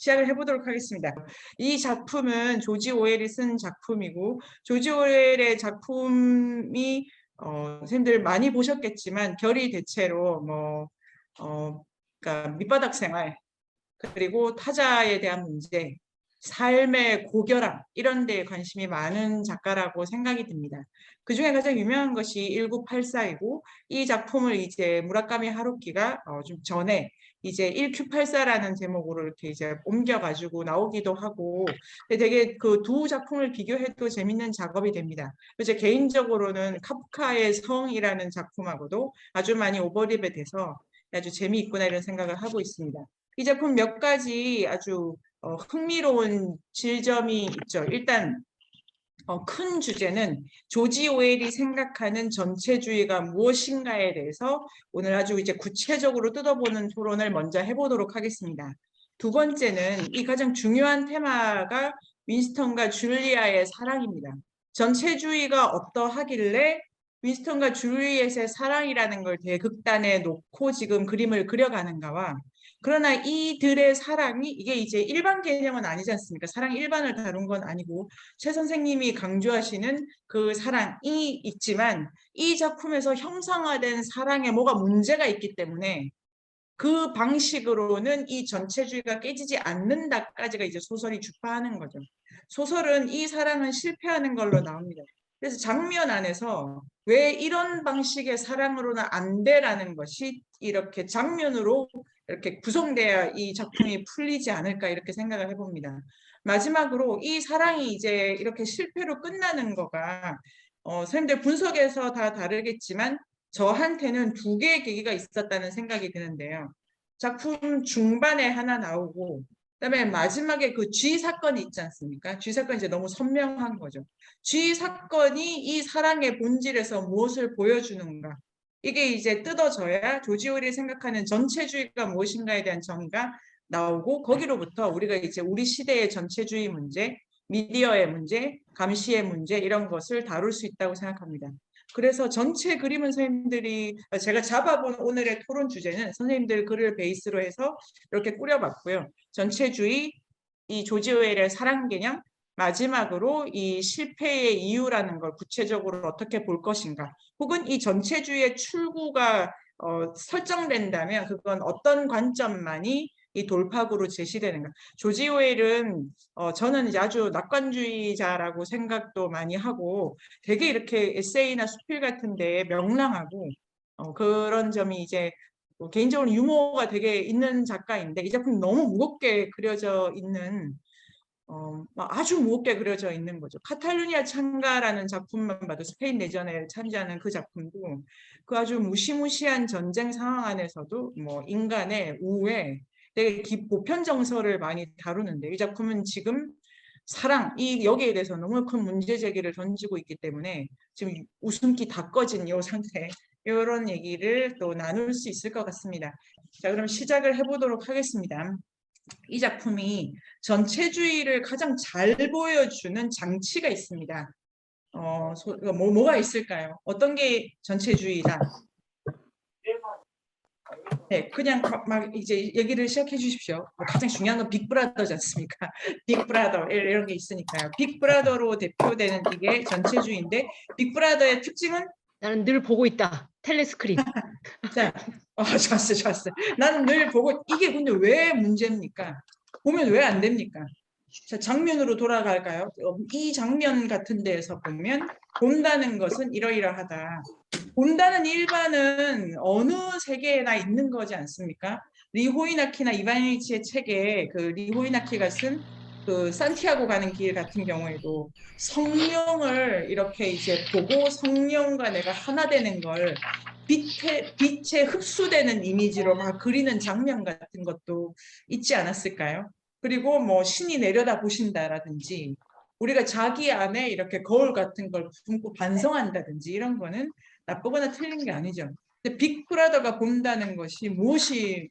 시작을 해보도록 하겠습니다. 이 작품은 조지 오웰이 쓴 작품이고, 조지 오웰의 작품이 선생님들 많이 보셨겠지만 결이 대체로 그러니까 밑바닥 생활, 그리고 타자에 대한 문제, 삶의 고결함 이런 데에 관심이 많은 작가라고 생각이 듭니다. 그 중에 가장 유명한 것이 1984이고, 이 작품을 이제 무라카미 하루키가 좀 전에 이제 1Q84라는 제목으로 이렇게 이제 옮겨가지고 나오기도 하고, 되게 그 두 작품을 비교해도 재밌는 작업이 됩니다. 이제 개인적으로는 카프카의 성이라는 작품하고도 아주 많이 오버랩이 돼서 아주 재미있구나 이런 생각을 하고 있습니다. 이 작품 몇 가지 아주 흥미로운 지점이 있죠. 일단 큰 주제는 조지 오웰이 생각하는 전체주의가 무엇인가에 대해서 오늘 아주 이제 구체적으로 뜯어보는 토론을 먼저 해보도록 하겠습니다. 두 번째는 이 가장 중요한 테마가 윈스턴과 줄리아의 사랑입니다. 전체주의가 어떠하길래 윈스턴과 줄리엣의 사랑이라는 걸 대극단에 놓고 지금 그림을 그려가는가와, 그러나 이들의 사랑이 이게 이제 일반 개념은 아니지 않습니까? 사랑 일반을 다룬 건 아니고 최 선생님이 강조하시는 그 사랑이 있지만 이 작품에서 형상화된 사랑에 뭐가 문제가 있기 때문에 그 방식으로는 이 전체주의가 깨지지 않는다까지가 이제 소설이 주파하는 거죠. 소설은 이 사랑은 실패하는 걸로 나옵니다. 그래서 장면 안에서 왜 이런 방식의 사랑으로는 안 돼라는 것이 이렇게 장면으로 이렇게 구성돼야 이 작품이 풀리지 않을까 이렇게 생각을 해봅니다. 마지막으로 이 사랑이 이제 이렇게 실패로 끝나는 거가 선생님들 분석에서 다 다르겠지만 저한테는 두 개의 계기가 있었다는 생각이 드는데요. 작품 중반에 하나 나오고 그다음에 마지막에 그 G 사건이 있지 않습니까? G 사건이 이제 너무 선명한 거죠. G 사건이 이 사랑의 본질에서 무엇을 보여주는가? 이게 이제 뜯어져야 조지 오웰이 생각하는 전체주의가 무엇인가에 대한 정의가 나오고, 거기로부터 우리가 이제 우리 시대의 전체주의 문제, 미디어의 문제, 감시의 문제 이런 것을 다룰 수 있다고 생각합니다. 그래서 전체 그림은 선생님들이 제가 잡아본 오늘의 토론 주제는 선생님들 글을 베이스로 해서 이렇게 꾸려봤고요. 전체주의, 이 조지 오웰의 사랑 개념, 마지막으로 이 실패의 이유라는 걸 구체적으로 어떻게 볼 것인가, 혹은 이 전체주의의 출구가 설정된다면 그건 어떤 관점만이 이 돌파구로 제시되는가. 조지 오웰은 저는 이제 아주 낙관주의자라고 생각도 많이 하고 되게 이렇게 에세이나 수필 같은 데에 명랑하고 그런 점이 이제 개인적으로 유머가 되게 있는 작가인데, 이 작품 너무 무겁게 그려져 있는 아주 무겁게 그려져 있는 거죠. 카탈루니아 창가라는 작품만 봐도 스페인 내전에 참전하는 그 작품도 그 아주 무시무시한 전쟁 상황 안에서도 뭐 인간의 우애, 되게 보편 정서를 많이 다루는데, 이 작품은 지금 사랑, 이 여기에 대해서 너무 큰 문제 제기를 던지고 있기 때문에 지금 웃음기 다 꺼진 이 상태, 이런 얘기를 또 나눌 수 있을 것 같습니다. 자, 그럼 시작을 해보도록 하겠습니다. 이 작품이 전체주의를 가장 잘 보여주는 장치가 있습니다. 뭐가 있을까요? 어떤 게 전체주의다? 네, 그냥 막 이제 얘기를 시작해 주십시오. 가장 중요한 건 빅브라더지 않습니까? 빅브라더 이런 게 있으니까요. 빅브라더로 대표되는 이게 전체주의인데, 빅브라더의 특징은 나는 늘 보고 있다. 텔레스크린. 자, 좋았어. 나는 늘 보고, 이게 근데 왜 문제입니까? 보면 왜 안 됩니까? 자, 장면으로 돌아갈까요? 이 장면 같은 데에서 보면 본다는 것은 이러이러하다. 본다는 일반은 어느 세계에나 있는 거지 않습니까? 리호이나키나 이바니치의 책에 그 리호이나키가 쓴 그 산티아고 가는 길 같은 경우에도 성령을 이렇게 이제 보고 성령과 내가 하나 되는 걸 빛에 흡수되는 이미지로 막 그리는 장면 같은 것도 있지 않았을까요? 그리고 뭐 신이 내려다 보신다라든지 우리가 자기 안에 이렇게 거울 같은 걸 품고 반성한다든지 이런 거는 나쁘거나 틀린 게 아니죠. 근데 빅브라더가 본다는 것이 무엇이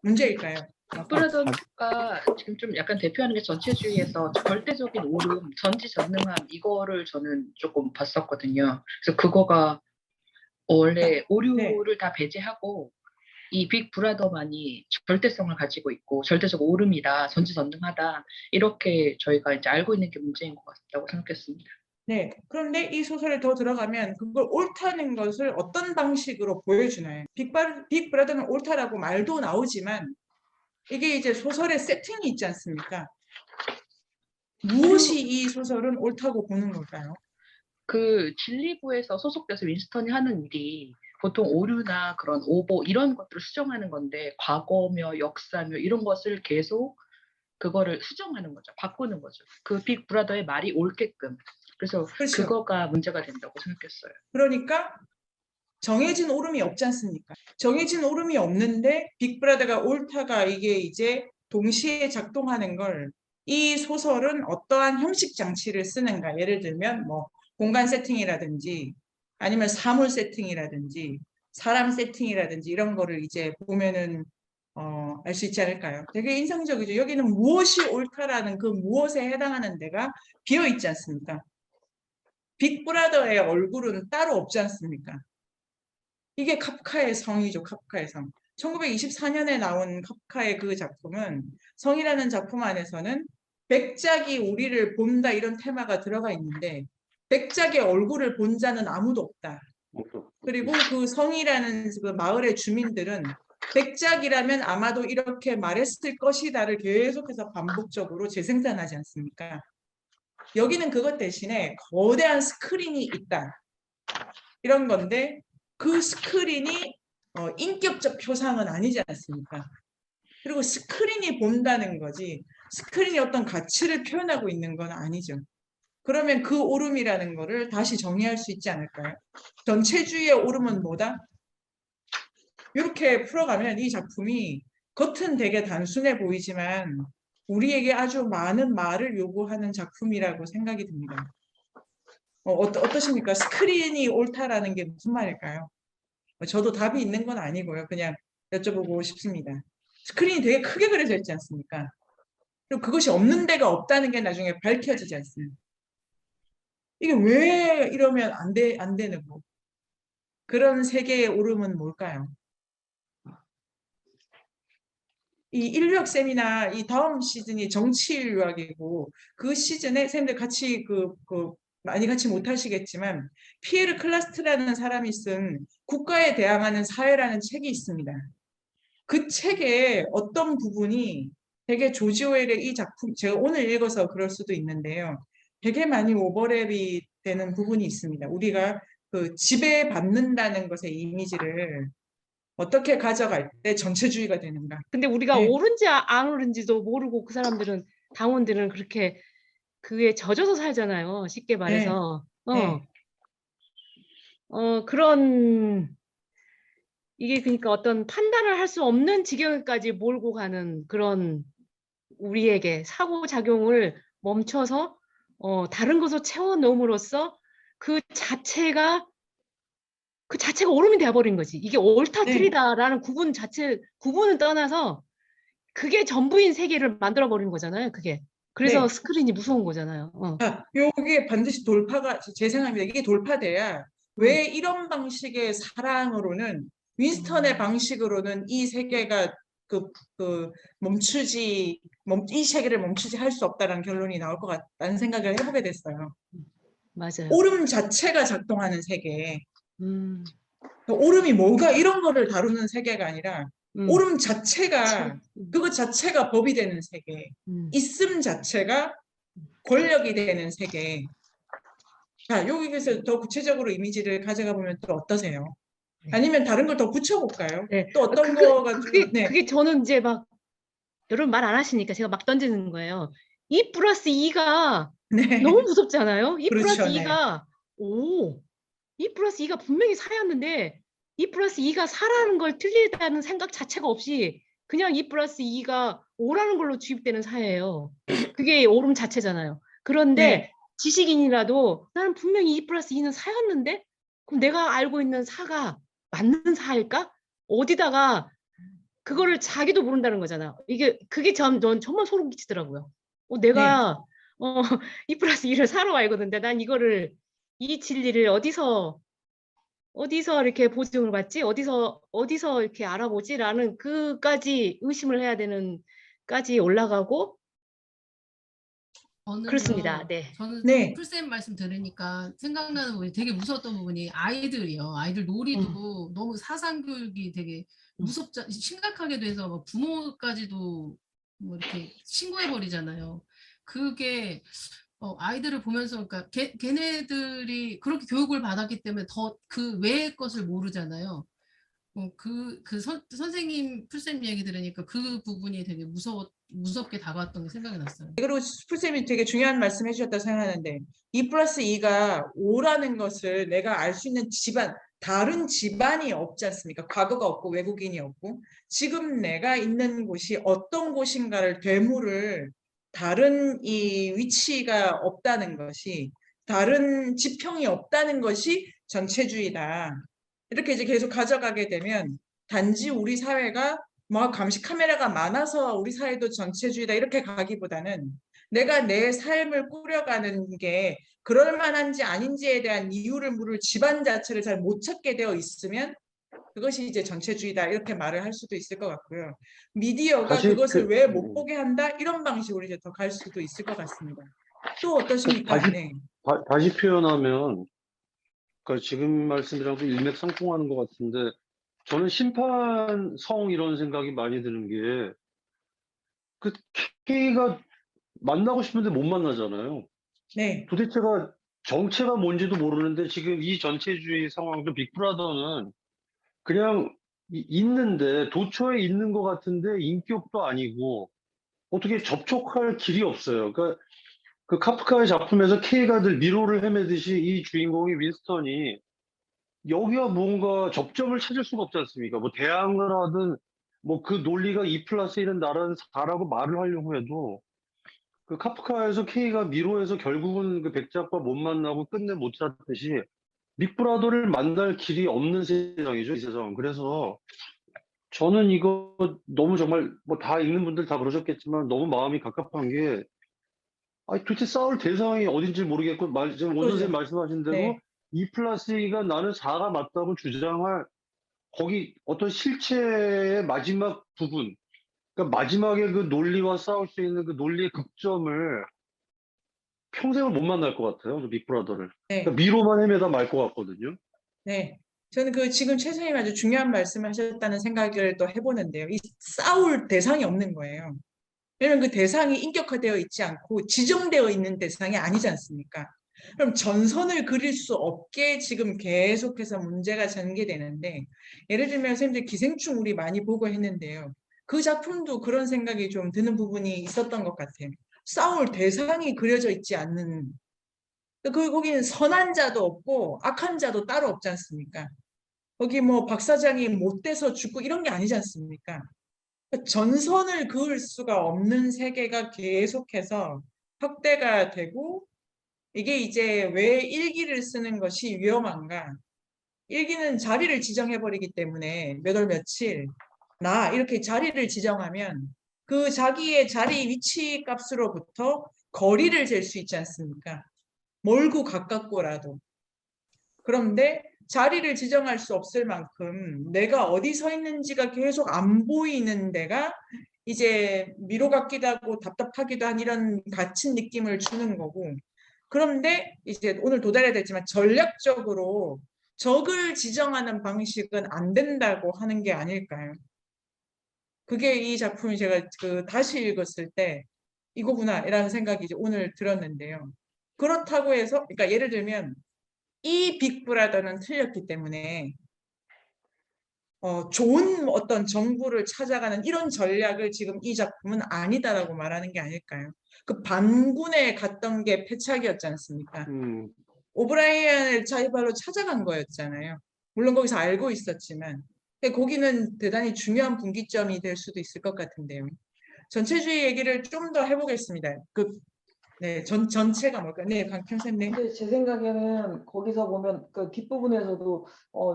문제일까요? 빅브라더가 지금 좀 약간 대표하는 게 전체주의에서 절대적인 오름, 전지전능함 이거를 저는 조금 봤었거든요. 그래서 그거가 원래 오류를 다 배제하고 이 빅브라더만이 절대성을 가지고 있고 절대적 오름이다, 전지전능하다 이렇게 저희가 이제 알고 있는 게 문제인 것 같다고 생각했습니다. 네. 그런데 이 소설에 더 들어가면 그걸 옳다는 것을 어떤 방식으로 보여주나요? 빅브라더는 옳다라고 말도 나오지만 이게 이제 소설의 세팅이 있지 않습니까? 무엇이 이 소설은 옳다고 보는 걸까요? 그 진리부에서 소속돼서 윈스턴이 하는 일이 보통 오류나 그런 오보 이런 것들을 수정하는 건데 과거며 역사며 이런 것을 계속 그거를 수정하는 거죠. 바꾸는 거죠. 그 빅브라더의 말이 옳게끔. 그래서 그렇죠. 그거가 문제가 된다고 생각했어요. 그러니까 정해진 오름이 없지 않습니까? 정해진 오름이 없는데 빅브라더가 옳다가 이게 이제 동시에 작동하는 걸 이 소설은 어떠한 형식 장치를 쓰는가? 예를 들면 뭐 공간 세팅이라든지 아니면 사물 세팅이라든지 사람 세팅이라든지 이런 거를 이제 보면은 알 수 있지 않을까요? 되게 인상적이죠. 여기는 무엇이 옳다라는 그 무엇에 해당하는 데가 비어 있지 않습니까? 빅브라더의 얼굴은 따로 없지 않습니까? 이게 카프카의 성이죠. 카프카의 성. 1924년에 나온 카프카의 그 작품은 성이라는 작품 안에서는 백작이 우리를 본다 이런 테마가 들어가 있는데 백작의 얼굴을 본 자는 아무도 없다. 그리고 그 성이라는 그 마을의 주민들은 백작이라면 아마도 이렇게 말했을 것이다를 계속해서 반복적으로 재생산하지 않습니까? 여기는 그것 대신에 거대한 스크린이 있다. 이런 건데 그 스크린이 인격적 표상은 아니지 않습니까? 그리고 스크린이 본다는 거지 스크린이 어떤 가치를 표현하고 있는 건 아니죠. 그러면 그 오름이라는 거를 다시 정의할 수 있지 않을까요? 전체주의의 오름은 뭐다? 이렇게 풀어가면 이 작품이 겉은 되게 단순해 보이지만 우리에게 아주 많은 말을 요구하는 작품이라고 생각이 듭니다. 어떠십니까? 스크린이 옳다라는 게 무슨 말일까요? 저도 답이 있는 건 아니고요. 그냥 여쭤보고 싶습니다. 스크린이 되게 크게 그려져 있지 않습니까? 그리고 그것이 없는 데가 없다는 게 나중에 밝혀지지 않습니까? 이게 왜 이러면 안 되는 거? 그런 세계의 오름은 뭘까요? 이 인류학 세미나 이 다음 시즌이 정치인류학이고 그 시즌에 선생님들 같이 많이 같이 못하시겠지만 피에르 클라스트라는 사람이 쓴 국가에 대항하는 사회라는 책이 있습니다. 그 책의 어떤 부분이 되게 조지 오웰의 이 작품 제가 오늘 읽어서 그럴 수도 있는데요. 되게 많이 오버랩이 되는 부분이 있습니다. 우리가 그 지배받는다는 것의 이미지를 어떻게 가져갈 때 전체주의가 되는가. 근데 우리가 네. 옳은지 안 옳은지도 모르고 그 사람들은 당원들은 그렇게 그에 젖어서 살잖아요. 쉽게 네. 말해서. 네. 그런 이게 그러니까 어떤 판단을 할 수 없는 지경까지 몰고 가는 그런 우리에게 사고작용을 멈춰서 다른 것을 채워 넣음으로써 그 자체가 오름이 되어버린 거지. 이게 옳다 네. 틀리다라는 구분은 떠나서 그게 전부인 세계를 만들어버린 거잖아요. 그게. 그래서 네. 스크린이 무서운 거잖아요. 요게 반드시 돌파가 제 생각입니다. 이게 돌파돼야 왜 이런 방식의 사랑으로는 윈스턴의 방식으로는 이 세계가 이 세계를 멈추지 할 수 없다는 결론이 나올 것 같다는 생각을 해보게 됐어요. 맞아요. 오름 자체가 작동하는 세계. 음, 오름이 뭐가 이런 거를 다루는 세계가 아니라 오름 자체가 음, 그것 자체가 법이 되는 세계. 음. 있음 자체가 권력이 되는 세계. 자, 여기서 더 구체적으로 이미지를 가져가 보면 또 어떠세요? 네. 아니면 다른 걸 더 붙여볼까요? 네. 또 어떤 거가 좀, 네. 그게 저는 이제 막 여러분 말 안 하시니까 제가 막 던지는 거예요. 2 플러스 2가 네. 너무 무섭잖아요. 2 플러스 그렇죠, 네. 2가 2 플러스 2가 분명히 사였는데 2 플러스 2가 사라는 걸 틀리다는 생각 자체가 없이 그냥 2 플러스 2가 5라는 걸로 주입되는 사예요. 그게 오름 자체잖아요. 그런데 네. 지식인이라도 나는 분명히 2 플러스 2는 사였는데 그럼 내가 알고 있는 사가 맞는 사일까? 어디다가 그거를 자기도 모른다는 거잖아. 그게 전 정말 소름 끼치더라고요. 네. 내가 2 플러스 2를 사로 알거든요. 난 이 진리를 어디서 어디서 이렇게 보증을 받지? 어디서 이렇게 알아보지?라는 그까지 의심을 해야 되는까지 올라가고 그렇습니다. 저는요, 네. 저는 네. 풀쌤 말씀 들으니까 생각나는 부분이 되게 무서웠던 부분이 아이들이요. 아이들 놀이도 너무 사상 교육이 되게 심각하게 돼서 뭐 부모까지도 뭐 이렇게 신고해 버리잖아요. 그게 아이들을 보면서 그러니까 걔네들이 그렇게 교육을 받았기 때문에 더 그 외의 것을 모르잖아요. 선생님 풀쌤 얘기 들으니까 그 부분이 되게 무섭게 다가왔던 게 생각이 났어요. 그리고 풀쌤이 되게 중요한 말씀 해주셨다고 생각하는데 2+2가 5라는 것을 내가 알 수 있는 다른 집안이 없지 않습니까? 과거가 없고 외국인이 없고 지금 내가 있는 곳이 어떤 곳인가를 되물을 다른 이 위치가 없다는 것이 다른 지평이 없다는 것이 전체주의다. 이렇게 이제 계속 가져가게 되면 단지 우리 사회가 뭐 감시 카메라가 많아서 우리 사회도 전체주의다 이렇게 가기보다는 내가 내 삶을 꾸려가는 게 그럴 만한지 아닌지에 대한 이유를 물을 집안 자체를 잘 못 찾게 되어 있으면 그것이 이제 전체주의다 이렇게 말을 할 수도 있을 것 같고요. 미디어가 다시 그것을 왜 못 보게 한다 이런 방식으로 이제 더 갈 수도 있을 것 같습니다. 또 어떠십니까? 다시 네. 다시 표현하면 그러니까 지금 말씀이랑도 일맥상통하는 것 같은데 저는 심판성 이런 생각이 많이 드는 게 그 K가 만나고 싶은데 못 만나잖아요. 네. 도대체가 정체가 뭔지도 모르는데 지금 이 전체주의 상황도 빅브라더는 그냥 있는데 도처에 있는 것 같은데 인격도 아니고 어떻게 접촉할 길이 없어요. 그러니까 그 카프카의 작품에서 K가 늘 미로를 헤매듯이 이 주인공이 윈스턴이 여기와 뭔가 접점을 찾을 수가 없지 않습니까? 뭐 대항을 하든 뭐 그 논리가 2+1은 나라는 4라고 말을 하려고 해도 그 카프카에서 K가 미로에서 결국은 그 백작과 못 만나고 끝내 못 찾듯이 빅브라더를 만날 길이 없는 세상이죠, 이 세상은. 그래서 저는 이거 너무 정말 뭐 다 읽는 분들 다 그러셨겠지만 너무 마음이 갑갑한 게 아니 도대체 싸울 대상이 어딘지 모르겠고 지금 원 선생님 말씀하신 대로 네. 2+2가 나는 4가 맞다고 주장할 거기 어떤 실체의 마지막 부분 그러니까 마지막에 그 논리와 싸울 수 있는 그 논리의 극점을 평생을 못 만날 것 같아요. 저 빅브라더를. 네. 그러니까 미로만 헤매다 말 것 같거든요. 네. 저는 그 지금 최 선생님 아주 중요한 말씀을 하셨다는 생각을 또 해보는데요. 이 싸울 대상이 없는 거예요. 왜냐면 그 대상이 인격화되어 있지 않고 지정되어 있는 대상이 아니지 않습니까? 그럼 전선을 그릴 수 없게 지금 계속해서 문제가 전개되는데 예를 들면 선생님들 기생충 우리 많이 보고 했는데요. 그 작품도 그런 생각이 좀 드는 부분이 있었던 것 같아요. 싸울 대상이 그려져 있지 않는 거기는 선한 자도 없고 악한 자도 따로 없지 않습니까? 거기 뭐 박 사장이 못돼서 죽고 이런 게 아니지 않습니까? 전선을 그을 수가 없는 세계가 계속해서 확대가 되고 이게 이제 왜 일기를 쓰는 것이 위험한가? 일기는 자리를 지정해버리기 때문에 몇 월 며칠 나 이렇게 자리를 지정하면 그 자기의 자리 위치 값으로부터 거리를 잴 수 있지 않습니까? 멀고 가깝고라도. 그런데 자리를 지정할 수 없을 만큼 내가 어디 서 있는지가 계속 안 보이는 데가 이제 미로 같기도 하고 답답하기도 한 이런 갇힌 느낌을 주는 거고 그런데 이제 오늘 도달해야 되지만 전략적으로 적을 지정하는 방식은 안 된다고 하는 게 아닐까요? 그게 이 작품이 제가 그 다시 읽었을 때 이거구나 이라는 생각이 이제 오늘 들었는데요. 그렇다고 해서 그러니까 예를 들면 이 빅브라더는 틀렸기 때문에 좋은 어떤 정부를 찾아가는 이런 전략을 지금 이 작품은 아니다라고 말하는 게 아닐까요? 그 반군에 갔던 게 패착이었지 않습니까? 오브라이언을 자이발로 찾아간 거였잖아요. 물론 거기서 알고 있었지만 근데 거기는 대단히 중요한 분기점이 될 수도 있을 것 같은데요. 전체주의 얘기를 좀 더 해보겠습니다. 네, 전체가 뭘까요? 네, 강평선님. 근데 제 생각에는 거기서 보면 그 뒷부분에서도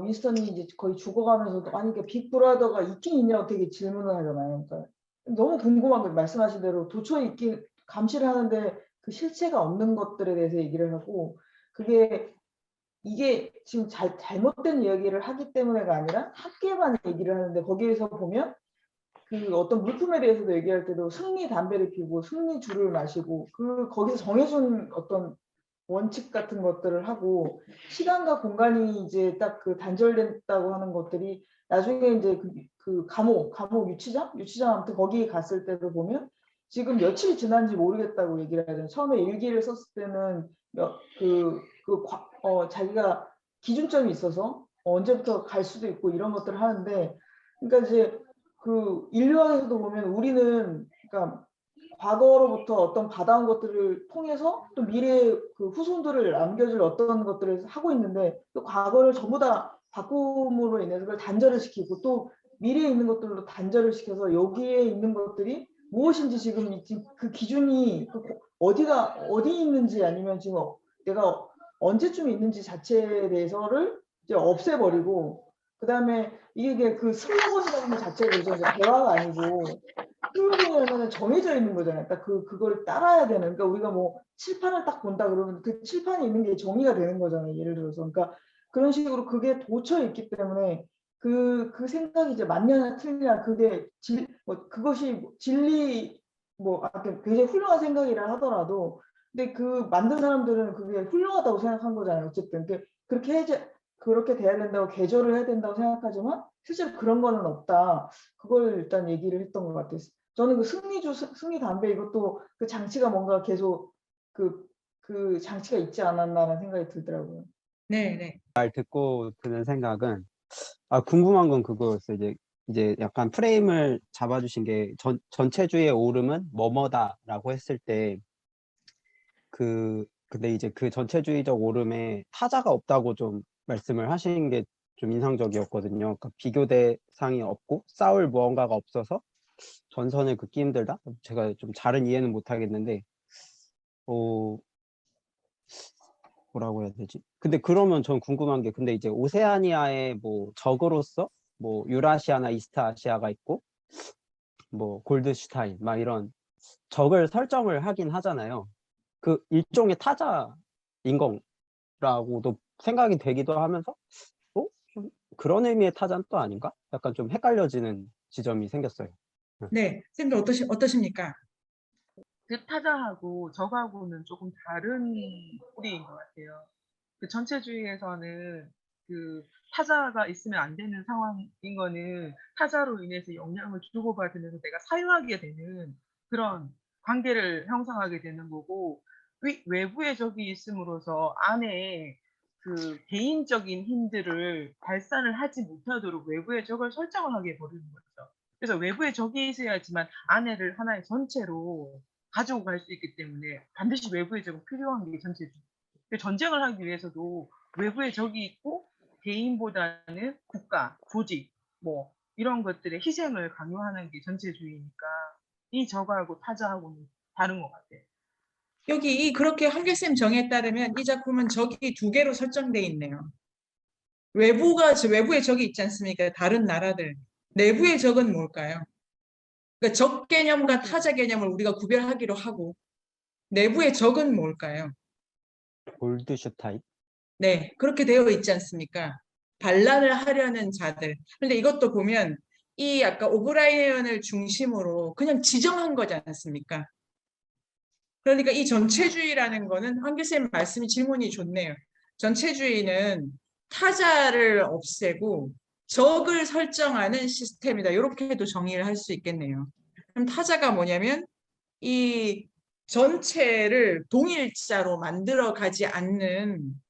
윈스턴이 이제 거의 죽어가면서도 아니 그 빅브라더가 있긴 있냐고 되게 질문을 하잖아요. 그러니까 너무 궁금한 거예요. 말씀하신 대로 도처에 있긴 감시를 하는데 그 실체가 없는 것들에 대해서 얘기를 하고 그게 이게 지금 잘못된 이야기를 하기 때문에가 아니라 학계만 얘기를 하는데 거기에서 보면 그 어떤 물품에 대해서도 얘기할 때도 승리 담배를 피우고 승리 주를 마시고 거기서 정해준 어떤 원칙 같은 것들을 하고 시간과 공간이 이제 딱 그 단절됐다고 하는 것들이 나중에 이제 그 감옥 유치장 아무튼 거기 갔을 때도 보면 지금 며칠이 지난지 모르겠다고 얘기를 하잖아요. 처음에 일기를 썼을 때는 자기가 기준점이 있어서 언제부터 갈 수도 있고 이런 것들을 하는데, 그러니까 이제 그 인류학에서도 보면 우리는 그러니까 과거로부터 어떤 받아온 것들을 통해서 또 미래의 그 후손들을 남겨줄 어떤 것들을 하고 있는데, 또 과거를 전부 다 바꿈으로 인해서 그걸 단절을 시키고 또 미래에 있는 것들로 단절을 시켜서 여기에 있는 것들이 무엇인지 지금 그 기준이 어디 있는지 아니면 지금 내가 언제쯤 있는지 자체에 대해서를 이제 없애버리고, 그 다음에 이게 그 슬로건이라는 것 자체가 그래서 이제 대화가 아니고 슬로건이라는 정해져 있는 거잖아요. 딱 그걸 따라야 되는. 그러니까 우리가 뭐 칠판을 딱 본다 그러면 그 칠판에 있는 게 정의가 되는 거잖아요. 예를 들어서. 그러니까 그런 식으로 그게 도처에 있기 때문에 그 생각이 이제 맞냐 틀리냐 그게 그것이 진리 굉장히 훌륭한 생각이라 하더라도, 근데 그 만든 사람들은 그게 훌륭하다고 생각한 거잖아요. 어쨌든 그렇게 돼야 된다고 개조를 해야 된다고 생각하지만 실제로 그런 거는 없다. 그걸 일단 얘기를 했던 것 같아요. 저는 그 승리 담배 이것도 그 장치가 뭔가 계속 그 장치가 있지 않았나라는 생각이 들더라고요. 네. 말 듣고 드는 생각은, 궁금한 건 그거였어요. 이제 약간 프레임을 잡아주신 게 전체주의의 오름은 뭐뭐다라고 했을 때 근데 이제 그 전체주의적 오름에 타자가 없다고 좀 말씀을 하신 게 좀 인상적이었거든요. 그러니까 비교 대상이 없고 싸울 무언가가 없어서 전선을 긋기 힘들다? 제가 좀 잘은 이해는 못하겠는데 뭐라고 해야 되지? 근데 그러면 전 궁금한 게, 근데 이제 오세아니아의 뭐 적으로서 뭐 유라시아나 이스트아시아가 있고 뭐 골드슈타인 막 이런 적을 설정을 하긴 하잖아요. 그 일종의 타자인 거라고도 생각이 되기도 하면서 좀 그런 의미의 타자는 또 아닌가? 약간 좀 헷갈려지는 지점이 생겼어요. 네. 쌤도 어떠십니까? 그 타자하고 적하고는 조금 다른 뿌리인 것 같아요. 그 전체주의에서는 그 타자가 있으면 안 되는 상황인 거는 타자로 인해서 영향을 주고받으면서 내가 사유하게 되는 그런 관계를 형성하게 되는 거고, 외부의 적이 있음으로써 안에 그 개인적인 힘들을 발산을 하지 못하도록 외부의 적을 설정을 하게 버리는 거죠. 그래서 외부의 적이 있어야지만 안에를 하나의 전체로 가지고 갈 수 있기 때문에 반드시 외부의 적은 필요한 게 전체주의. 전쟁을 하기 위해서도 외부의 적이 있고 개인보다는 국가, 조직, 뭐 이런 것들의 희생을 강요하는 게 전체주의니까 이 적하고 타자하고는 다른 것 같아요. 여기 그렇게 한길쌤 정에 따르면 이 작품은 적이 2개로 설정돼 있네요. 외부의 적이 있지 않습니까? 다른 나라들. 내부의 적은 뭘까요? 그러니까 적 개념과 타자 개념을 우리가 구별하기로 하고, 내부의 적은 뭘까요? 골드슈타인? 네, 그렇게 되어 있지 않습니까? 반란을 하려는 자들. 근데 이것도 보면 이 아까 오브라이언을 중심으로 그냥 지정한 거지 않습니까? 그러니까 이 전체주의라는 거는 한길쌤 질문이 좋네요. 전체주의는 타자를 없애고 적을 설정하는 시스템이다. 이렇게도 정의를 할 수 있겠네요. 그럼 타자가 뭐냐면 이 전체를 동일자로 만들어 가지 않는,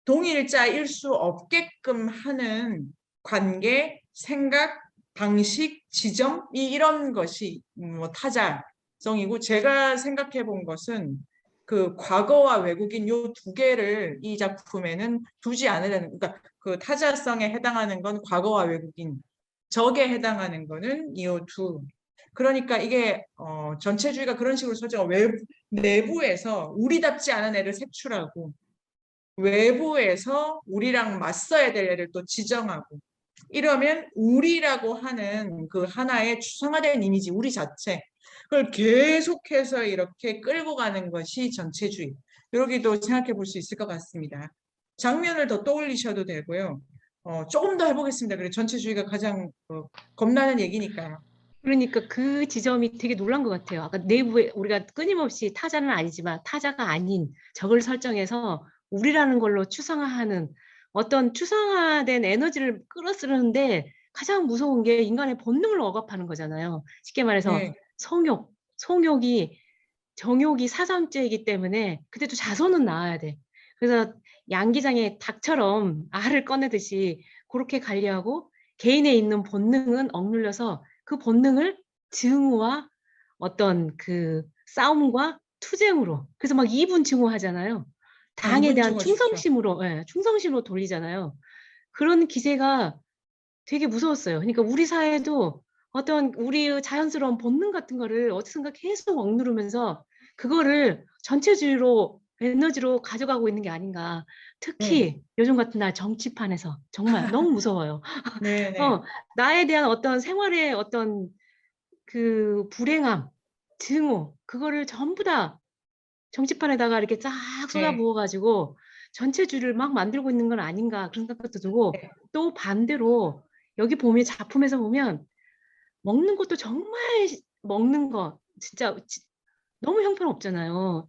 동일자일 수 없게끔 하는 관계, 생각, 방식, 지점, 이런 것이 뭐 타자성이고, 제가 생각해 본 것은 그 과거와 외국인 요 2개를 이 작품에는 두지 않으려는, 그러니까 그 타자성에 해당하는 건 과거와 외국인, 적에 해당하는 거는 이 두. 그러니까 이게 전체주의가 그런 식으로 설정하고, 내부에서 우리답지 않은 애를 색출하고 외부에서 우리랑 맞서야 될 애를 또 지정하고, 이러면 우리라고 하는 그 하나의 추상화된 이미지, 우리 자체, 그걸 계속해서 이렇게 끌고 가는 것이 전체주의. 여기도 생각해 볼 수 있을 것 같습니다. 장면을 더 떠올리셔도 되고요. 조금 더 해보겠습니다. 그래 전체주의가 가장 겁나는 얘기니까요. 그러니까 그 지점이 되게 놀란 것 같아요. 아까 내부에 우리가 끊임없이 타자는 아니지만 타자가 아닌 적을 설정해서 우리라는 걸로 추상화하는 어떤 추상화된 에너지를 끌어쓰는데 가장 무서운 게 인간의 본능을 억압하는 거잖아요. 쉽게 말해서 네. 성욕이 정욕이 사삼죄이기 때문에 그때도 자손은 낳아야 돼. 그래서 양기장의 닭처럼 알을 꺼내듯이 그렇게 관리하고 개인에 있는 본능은 억눌려서 그 본능을 증오와 어떤 그 싸움과 투쟁으로 그래서 막 이분 증오하잖아요. 당에 이분 대한 증오 좋죠. 충성심으로 돌리잖아요. 그런 기세가 되게 무서웠어요. 그러니까 우리 사회도 어떤 우리의 자연스러운 본능 같은 거를 어디선가 계속 억누르면서 그거를 전체주의로 에너지로 가져가고 있는 게 아닌가. 특히 요즘 같은 날 정치판에서 정말 너무 무서워요. 네네. 나에 대한 어떤 생활의 어떤 그 불행함, 증오, 그거를 전부 다 정치판에다가 이렇게 쫙 쏟아부어가지고 전체주의를 막 만들고 있는 건 아닌가 그런 생각도 들고 네. 또 반대로 여기 보면 작품에서 보면 먹는 것도 정말 먹는 거 진짜 너무 형편없잖아요.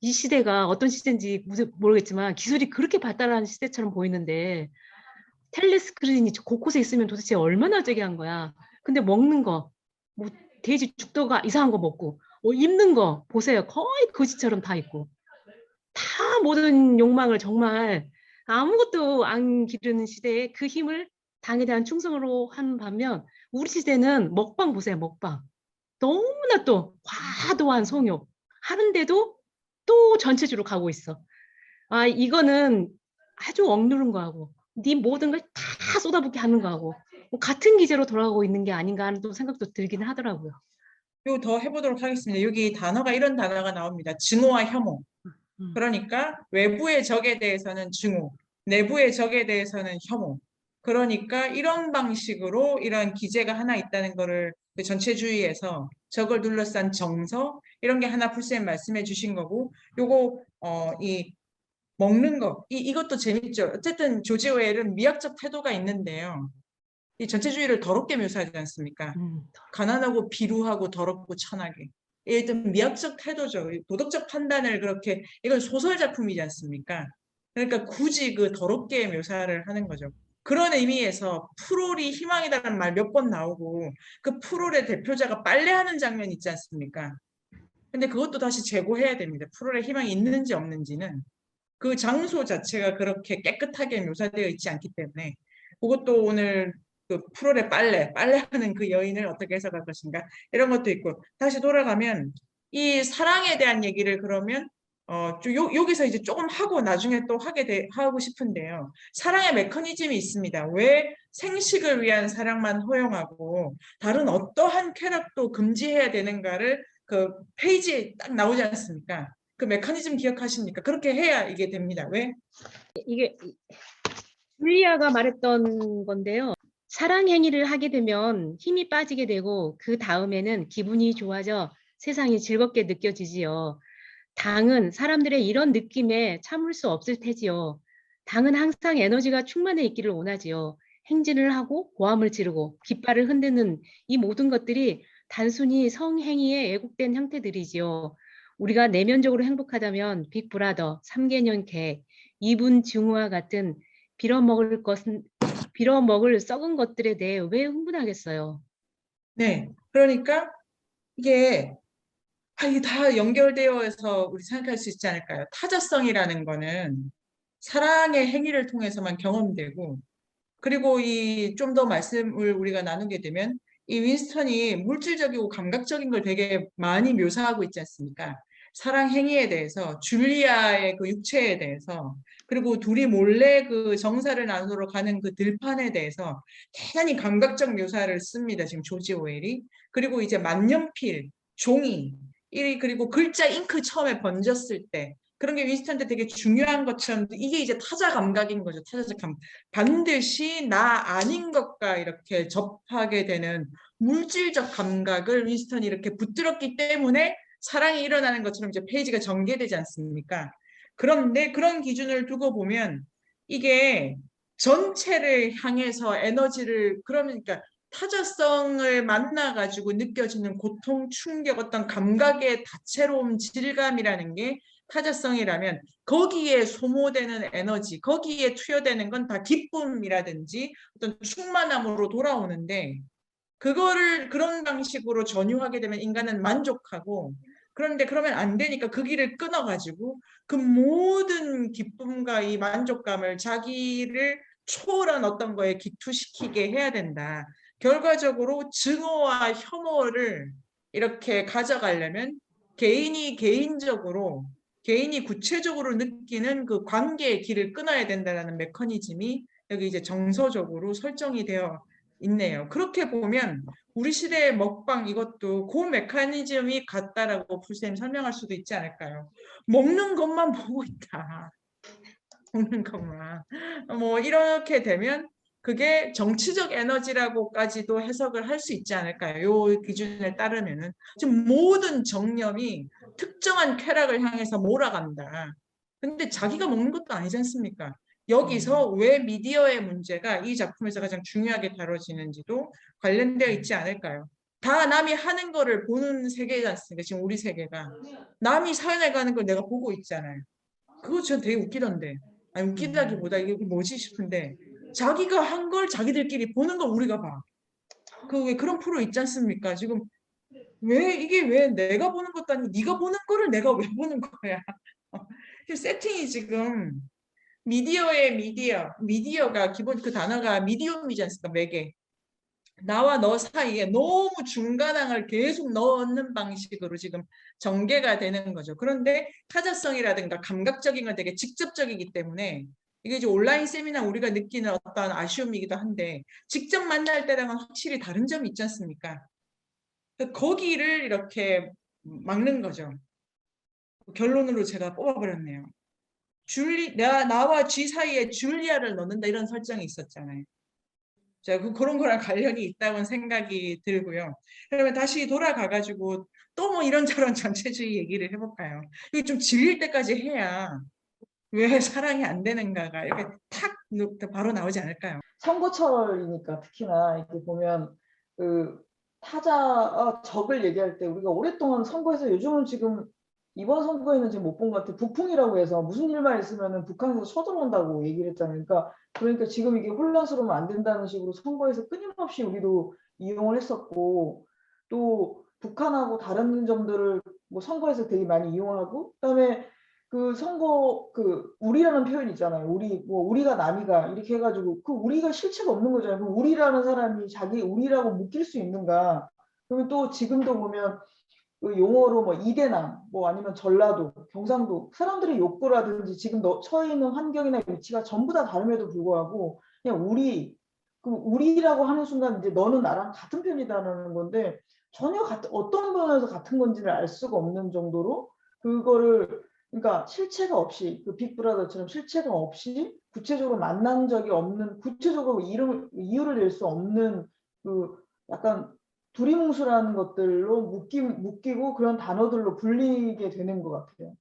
이 시대가 어떤 시대인지 모르겠지만 기술이 그렇게 발달한 시대처럼 보이는데 텔레스크린이 곳곳에 있으면 도대체 얼마나 저기 한 거야. 근데 먹는 거, 뭐 돼지 죽도가 이상한 거 먹고 입는 거 보세요. 거의 거지처럼 다 있고 다 모든 욕망을 정말 아무것도 안 기르는 시대에 그 힘을 당에 대한 충성으로 한 반면 우리 시대는 먹방 보세요. 먹방. 너무나 또 과도한 성욕 하는데도 또 전체주로 가고 있어. 아 이거는 아주 억누른 거하고 네 모든 걸 다 쏟아붓게 하는 거하고 뭐 같은 기제로 돌아가고 있는 게 아닌가 하는 또 생각도 들긴 하더라고요. 요 더 해보도록 하겠습니다. 여기 단어가 이런 단어가 나옵니다. 증오와 혐오. 음. 그러니까 외부의 적에 대해서는 증오, 내부의 적에 대해서는 혐오. 그러니까 이런 방식으로 이런 기제가 하나 있다는 거를 그 전체주의에서 적을 둘러싼 정서 이런 게 하나 풀쌤 말씀해 주신 거고 요거 이 먹는 거 이것도 재밌죠. 어쨌든 조지 오웰은 미학적 태도가 있는데요. 이 전체주의를 더럽게 묘사하지 않습니까? 가난하고 비루하고 더럽고 천하게. 일단 미학적 태도죠. 도덕적 판단을 그렇게 이건 소설 작품이지 않습니까? 그러니까 굳이 그 더럽게 묘사를 하는 거죠. 그런 의미에서 프롤이 희망이다라는 말 몇 번 나오고 그 프롤의 대표자가 빨래하는 장면 있지 않습니까? 근데 그것도 다시 재고해야 됩니다. 프롤의 희망이 있는지 없는지는 그 장소 자체가 그렇게 깨끗하게 묘사되어 있지 않기 때문에 그것도 오늘 그 프롤의 빨래하는 그 여인을 어떻게 해석할 것인가 이런 것도 있고 다시 돌아가면 이 사랑에 대한 얘기를 그러면 여기서 이제 조금 하고 나중에 또 하고 싶은데요. 사랑의 메커니즘이 있습니다. 왜 생식을 위한 사랑만 허용하고 다른 어떠한 쾌락도 금지해야 되는가를 그 페이지에 딱 나오지 않습니까? 그 메커니즘 기억하십니까? 그렇게 해야 이게 됩니다. 왜? 이게 줄리아가 말했던 건데요. 사랑 행위를 하게 되면 힘이 빠지게 되고 그 다음에는 기분이 좋아져 세상이 즐겁게 느껴지지요. 당은 사람들의 이런 느낌에 참을 수 없을 테지요. 당은 항상 에너지가 충만해 있기를 원하지요. 행진을 하고 고함을 지르고 깃발을 흔드는 이 모든 것들이 단순히 성행위에 애국된 형태들이지요. 우리가 내면적으로 행복하다면 빅브라더, 3개년 계획, 이분 증오와 같은 빌어먹을 썩은 것들에 대해 왜 흥분하겠어요? 네. 그러니까 이게 이게 다 연결되어서 우리 생각할 수 있지 않을까요? 타자성이라는 거는 사랑의 행위를 통해서만 경험되고 그리고 이 좀 더 말씀을 우리가 나누게 되면 이 윈스턴이 물질적이고 감각적인 걸 되게 많이 묘사하고 있지 않습니까? 사랑 행위에 대해서 줄리아의 그 육체에 대해서 그리고 둘이 몰래 그 정사를 나누러 가는 그 들판에 대해서 대단히 감각적 묘사를 씁니다. 지금 조지 오웰이. 그리고 이제 만년필, 종이, 그리고 글자 잉크 처음에 번졌을 때 그런 게 윈스턴한테 되게 중요한 것처럼 이게 이제 타자 감각인 거죠. 타자적 감각. 반드시 나 아닌 것과 이렇게 접하게 되는 물질적 감각을 윈스턴이 이렇게 붙들었기 때문에 사랑이 일어나는 것처럼 이제 페이지가 전개되지 않습니까? 그런데 그런 기준을 두고 보면 이게 전체를 향해서 에너지를 그러니까 타자성을 만나가지고 느껴지는 고통, 충격, 어떤 감각의 다채로움, 질감이라는 게 타자성이라면 거기에 소모되는 에너지, 거기에 투여되는 건 다 기쁨이라든지 어떤 충만함으로 돌아오는데 그거를 그런 방식으로 전유하게 되면 인간은 만족하고 그런데 그러면 안 되니까 그 길을 끊어가지고 그 모든 기쁨과 이 만족감을 자기를 초월한 어떤 거에 기투시키게 해야 된다. 결과적으로 증오와 혐오를 이렇게 가져가려면 개인이 개인적으로 개인이 구체적으로 느끼는 그 관계의 길을 끊어야 된다는 메커니즘이 여기 이제 정서적으로 설정이 되어 있네요. 그렇게 보면 우리 시대의 먹방 이것도 그 메커니즘이 같다라고 풀쌤 설명할 수도 있지 않을까요? 먹는 것만 보고 있다. 먹는 것만. 뭐 이렇게 되면 그게 정치적 에너지라고까지도 해석을 할 수 있지 않을까요? 요 기준에 따르면은 지금 모든 정념이 특정한 쾌락을 향해서 몰아간다. 근데 자기가 먹는 것도 아니지 않습니까? 여기서 왜 미디어의 문제가 이 작품에서 가장 중요하게 다뤄지는지도 관련되어 있지 않을까요? 다 남이 하는 거를 보는 세계지 않습니까? 지금 우리 세계가. 남이 사연에 가는 걸 내가 보고 있잖아요. 그거 전 되게 웃기던데. 아니 웃기다기보다 이게 뭐지 싶은데 자기가 한 걸 자기들끼리 보는 걸 우리가 봐. 그 왜 그런 프로 있지 않습니까? 지금 왜 이게 왜 내가 보는 것도 아니고 네가 보는 거를 내가 왜 보는 거야? 세팅이 지금 미디어의 미디어가 기본 그 단어가 미디움이지 않습니까? 매개. 나와 너 사이에 너무 중간항을 계속 넣는 방식으로 지금 전개가 되는 거죠. 그런데 타자성이라든가 감각적인 건 되게 직접적이기 때문에 이게 이제 온라인 세미나 우리가 느끼는 어떤 아쉬움이기도 한데 직접 만날 때랑은 확실히 다른 점이 있지 않습니까? 거기를 이렇게 막는 거죠. 결론으로 제가 뽑아버렸네요. 나와 쥐 사이에 줄리아를 넣는다 이런 설정이 있었잖아요. 제가 그런 거랑 관련이 있다고 생각이 들고요. 그러면 다시 돌아가가지고 또 뭐 이런저런 전체주의 얘기를 해볼까요? 이게 좀 질릴 때까지 해야 왜 사랑이 안 되는가가 이렇게 탁 바로 나오지 않을까요? 선거철이니까 특히나 이렇게 보면 그 타자 적을 얘기할 때 우리가 오랫동안 선거에서 요즘은 지금 이번 선거에는 지금 못 본 것 같아요. 북풍이라고 해서 무슨 일만 있으면은 북한에서 쳐들어온다고 얘기를 했잖아요. 그러니까 지금 이게 혼란스러우면 안 된다는 식으로 선거에서 끊임없이 우리도 이용을 했었고 또 북한하고 다른 점들을 뭐 선거에서 되게 많이 이용하고 그다음에 그 선거 그 우리라는 표현이 있잖아요. 우리가 남이가 이렇게 해가지고 그 우리가 실체가 없는 거잖아요. 그럼 우리라는 사람이 자기 우리라고 묶일 수 있는가? 그러면 또 지금도 보면 그 용어로 뭐 이대남 뭐 아니면 전라도, 경상도 사람들의 욕구라든지 지금 처해 있는 환경이나 위치가 전부 다 다름에도 불구하고 그냥 우리라고 하는 순간 이제 너는 나랑 같은 편이다라는 건데 전혀 어떤 면에서 같은 건지를 알 수가 없는 정도로 그거를 그러니까 실체가 없이 그 빅브라더처럼 실체가 없이 구체적으로 만난 적이 없는 구체적으로 이유를 낼 수 없는 그 약간 두리뭉술한 것들로 묶이고 그런 단어들로 불리게 되는 것 같아요.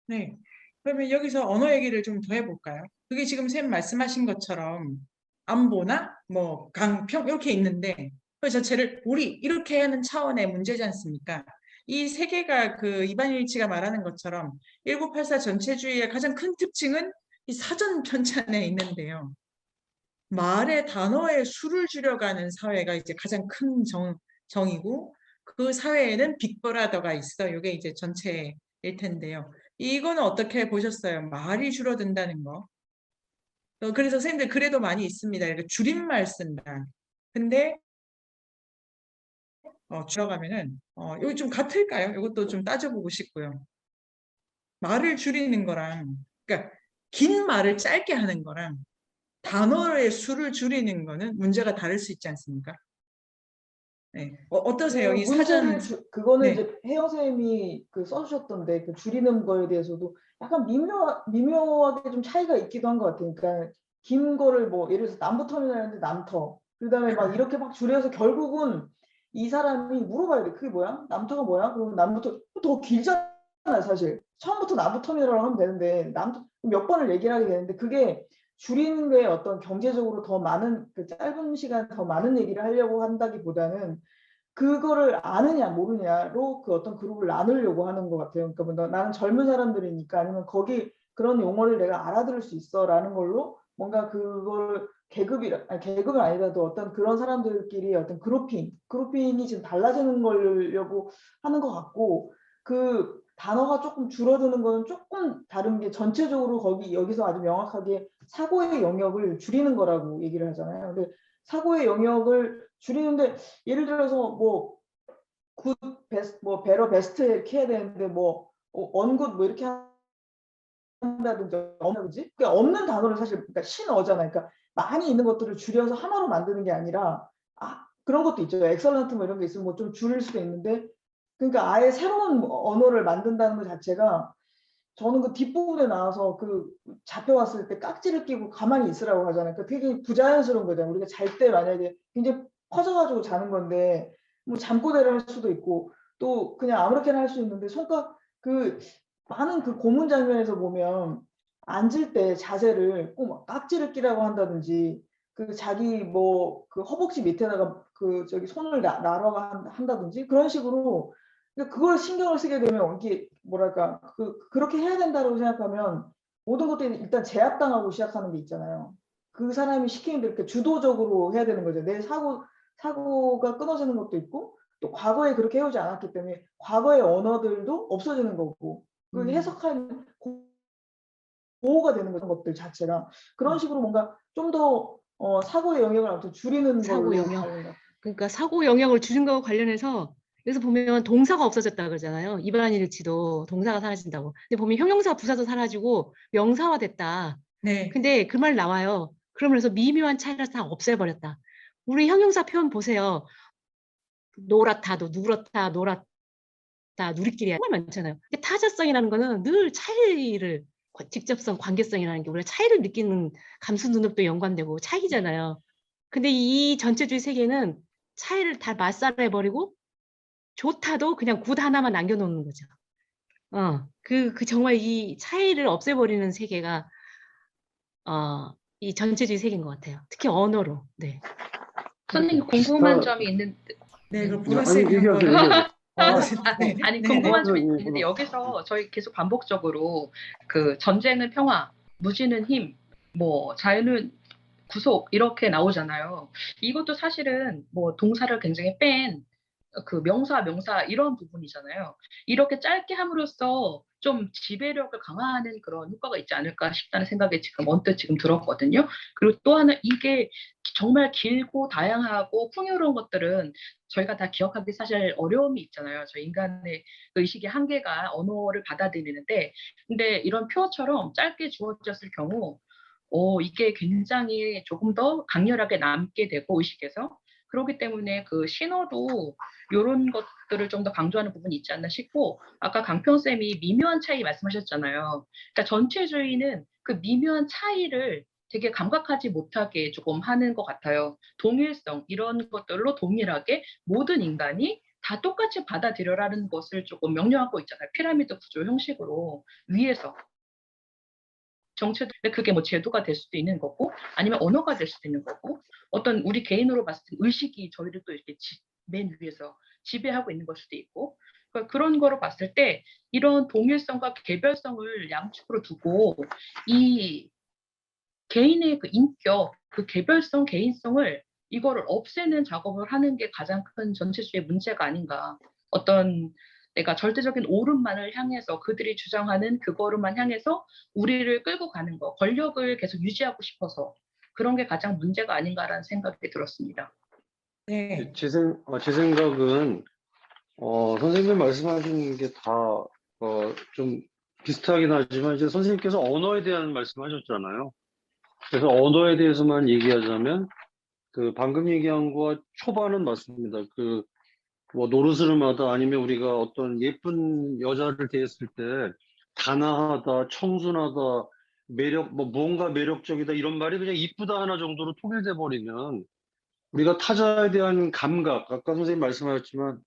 네. 그러면 여기서 언어 얘기를 좀 더 해볼까요? 그게 지금 쌤 말씀하신 것처럼 안보나 뭐 강평 이렇게 있는데 그 자체를 우리 이렇게 하는 차원의 문제지 않습니까? 이 세 개가 그 이반일치가 말하는 것처럼 1984 전체주의의 가장 큰 특징은 이 사전 편찬에 있는데요. 말의 단어의 수를 줄여가는 사회가 이제 가장 큰 정이고 그 사회에는 빅브라더가 있어. 이게 이제 전체일 텐데요. 이거는 어떻게 보셨어요? 말이 줄어든다는 거. 그래서 선생님들 그래도 많이 있습니다. 이렇게 줄임말 쓴다. 근데 줄여가면은 이거 좀 같을까요? 이것도 좀 따져보고 싶고요. 말을 줄이는 거랑 그러니까 긴 말을 짧게 하는 거랑 단어의 수를 줄이는 거는 문제가 다를 수 있지 않습니까? 네. 어떠세요? 이 사전 그거는 네. 이제 혜영 선생님이 그 써주셨던데 그 줄이는 거에 대해서도 약간 미묘하게 좀 차이가 있기도 한 것 같아요. 그러니까 긴 거를 뭐 예를 들어서 남부터미널인데 남터 그다음에 막 이렇게 막 줄여서 결국은 이 사람이 물어봐야 돼. 그게 뭐야? 남터가 뭐야? 그러면 남부터 더 길잖아요, 사실. 처음부터 남부터미널이라고 하면 되는데 몇 번을 얘기를 하게 되는데 그게 줄이는 게 어떤 경제적으로 더 많은 그 짧은 시간 더 많은 얘기를 하려고 한다기보다는 그거를 아느냐 모르냐로 그 어떤 그룹을 나누려고 하는 것 같아요. 그러니까 뭐 나는 젊은 사람들이니까 아니면 거기 그런 용어를 내가 알아들을 수 있어라는 걸로 뭔가 그걸 계급은 아니라도 어떤 그런 사람들끼리 어떤 그룹핑이 지금 달라지는 거려고 하는 것 같고 그 단어가 조금 줄어드는 거는 조금 다른 게 전체적으로 여기서 아주 명확하게 사고의 영역을 줄이는 거라고 얘기를 하잖아요. 근데 사고의 영역을 줄이는데 예를 들어서 뭐 굿, 베스트, 뭐 베러, 베스트 이렇게 해야 되는데 뭐 언굿 뭐 이렇게 한다든지 없는지 그러니까 없는 단어를 사실 그러니까 신어잖아요. 그러니까 많이 있는 것들을 줄여서 하나로 만드는 게 아니라 그런 것도 있죠. 엑설런트 뭐 이런 게 있으면 뭐 좀 줄일 수도 있는데 그러니까 아예 새로운 언어를 만든다는 것 자체가 저는 그 뒷부분에 나와서 그 잡혀왔을 때 깍지를 끼고 가만히 있으라고 하잖아요. 그러니까 되게 부자연스러운 거잖아요. 우리가 잘 때 만약에 굉장히 커져가지고 자는 건데 뭐 잠꼬대를 할 수도 있고 또 그냥 아무렇게나 할 수 있는데 그 많은 그 고문 장면에서 보면 앉을 때 자세를 꼭 깍지를 끼라고 한다든지 그 자기 뭐 그 허벅지 밑에다가 그 저기 손을 놔라고 한다든지 그런 식으로 그러니까 그걸 신경을 쓰게 되면 이게 뭐랄까 그렇게 해야 된다고 생각하면 모든 것들이 일단 제압당하고 시작하는 게 있잖아요. 그 사람이 시키는 대로 이렇게 주도적으로 해야 되는 거죠. 내 사고가 끊어지는 것도 있고 또 과거에 그렇게 해오지 않았기 때문에 과거의 언어들도 없어지는 거고 그 해석할 보호가 되는 것들 자체가 그런 식으로 뭔가 좀 더 사고의 영역을 아무튼 줄이는 사고 걸로 영역. 가는 것 같아요. 그러니까 사고 영역을 줄인 거와 관련해서 여기서 보면 동사가 없어졌다 그러잖아요. 이반일치도 동사가 사라진다고. 근데 보면 형용사, 부사도 사라지고 명사화 됐다. 네. 근데 그 말 나와요. 그러면서 미묘한 차이를 다 없애버렸다. 우리 형용사 표현 보세요. 노랗다도 누렇다, 노랗다, 누리끼리 정말 많잖아요. 근데 타자성이라는 거는 늘 차이를 직접성, 관계성이라는 게 우리가 차이를 느끼는 감수 능력도 연관되고 차이잖아요. 근데 이 전체주의 세계는 차이를 다 말살해버리고 좋다도 그냥 굿 하나만 남겨놓는 거죠. 정말 이 차이를 없애버리는 세계가 이 전체주의 세계인 것 같아요. 특히 언어로. 네. 선생님 궁금한 점이 있는데 네, 그 아니, 보라색이 한번 얘기하세요. 네, 아니 네, 궁금한 네. 점이 있는데 여기서 저희 계속 반복적으로 그 전쟁은 평화, 무지는 힘, 뭐 자유는 구속 이렇게 나오잖아요. 이것도 사실은 뭐 동사를 굉장히 뺀 그 명사 이런 부분이잖아요. 이렇게 짧게 함으로써 좀 지배력을 강화하는 그런 효과가 있지 않을까 싶다는 생각이 지금 언뜻 지금 들었거든요. 그리고 또 하나 이게 정말 길고 다양하고 풍요로운 것들은 저희가 다 기억하기 사실 어려움이 있잖아요. 저 인간의 의식의 한계가 언어를 받아들이는데 근데 이런 표어처럼 짧게 주어졌을 경우 이게 굉장히 조금 더 강렬하게 남게 되고 의식에서 그렇기 때문에 그 신호도 이런 것들을 좀 더 강조하는 부분이 있지 않나 싶고 아까 강평쌤이 미묘한 차이 말씀하셨잖아요. 그러니까 전체주의는 그 미묘한 차이를 되게 감각하지 못하게 조금 하는 것 같아요. 동일성 이런 것들로 동일하게 모든 인간이 다 똑같이 받아들여라는 것을 조금 명령하고 있잖아요. 피라미드 구조 형식으로 위에서 정체도 그게 뭐 제도가 될 수도 있는 거고 아니면 언어가 될 수도 있는 거고 어떤 우리 개인으로 봤을 때 의식이 저희를 또 이렇게 맨 위에서 지배하고 있는 걸 수도 있고 그러니까 그런 거로 봤을 때 이런 동일성과 개별성을 양측으로 두고 이 개인의 그 인격, 그 개별성, 개인성을 이거를 없애는 작업을 하는 게 가장 큰 전체주의 문제가 아닌가. 어떤 내가 절대적인 옳음만을 향해서 그들이 주장하는 그거로만 향해서 우리를 끌고 가는 거, 권력을 계속 유지하고 싶어서 그런 게 가장 문제가 아닌가라는 생각이 들었습니다. 네. 제 생각은 선생님 말씀하신 게 다 좀 비슷하긴 하지만 이제 선생님께서 언어에 대한 말씀하셨잖아요. 그래서 언어에 대해서만 얘기하자면 그 방금 얘기한 거와 초반은 맞습니다. 그 뭐 노르스름 하다 아니면 우리가 어떤 예쁜 여자를 대했을 때 단아하다, 청순하다, 뭐 무언가 매력적이다 이런 말이 그냥 이쁘다 하나 정도로 통일돼 버리면 우리가 타자에 대한 감각, 아까 선생님 말씀하셨지만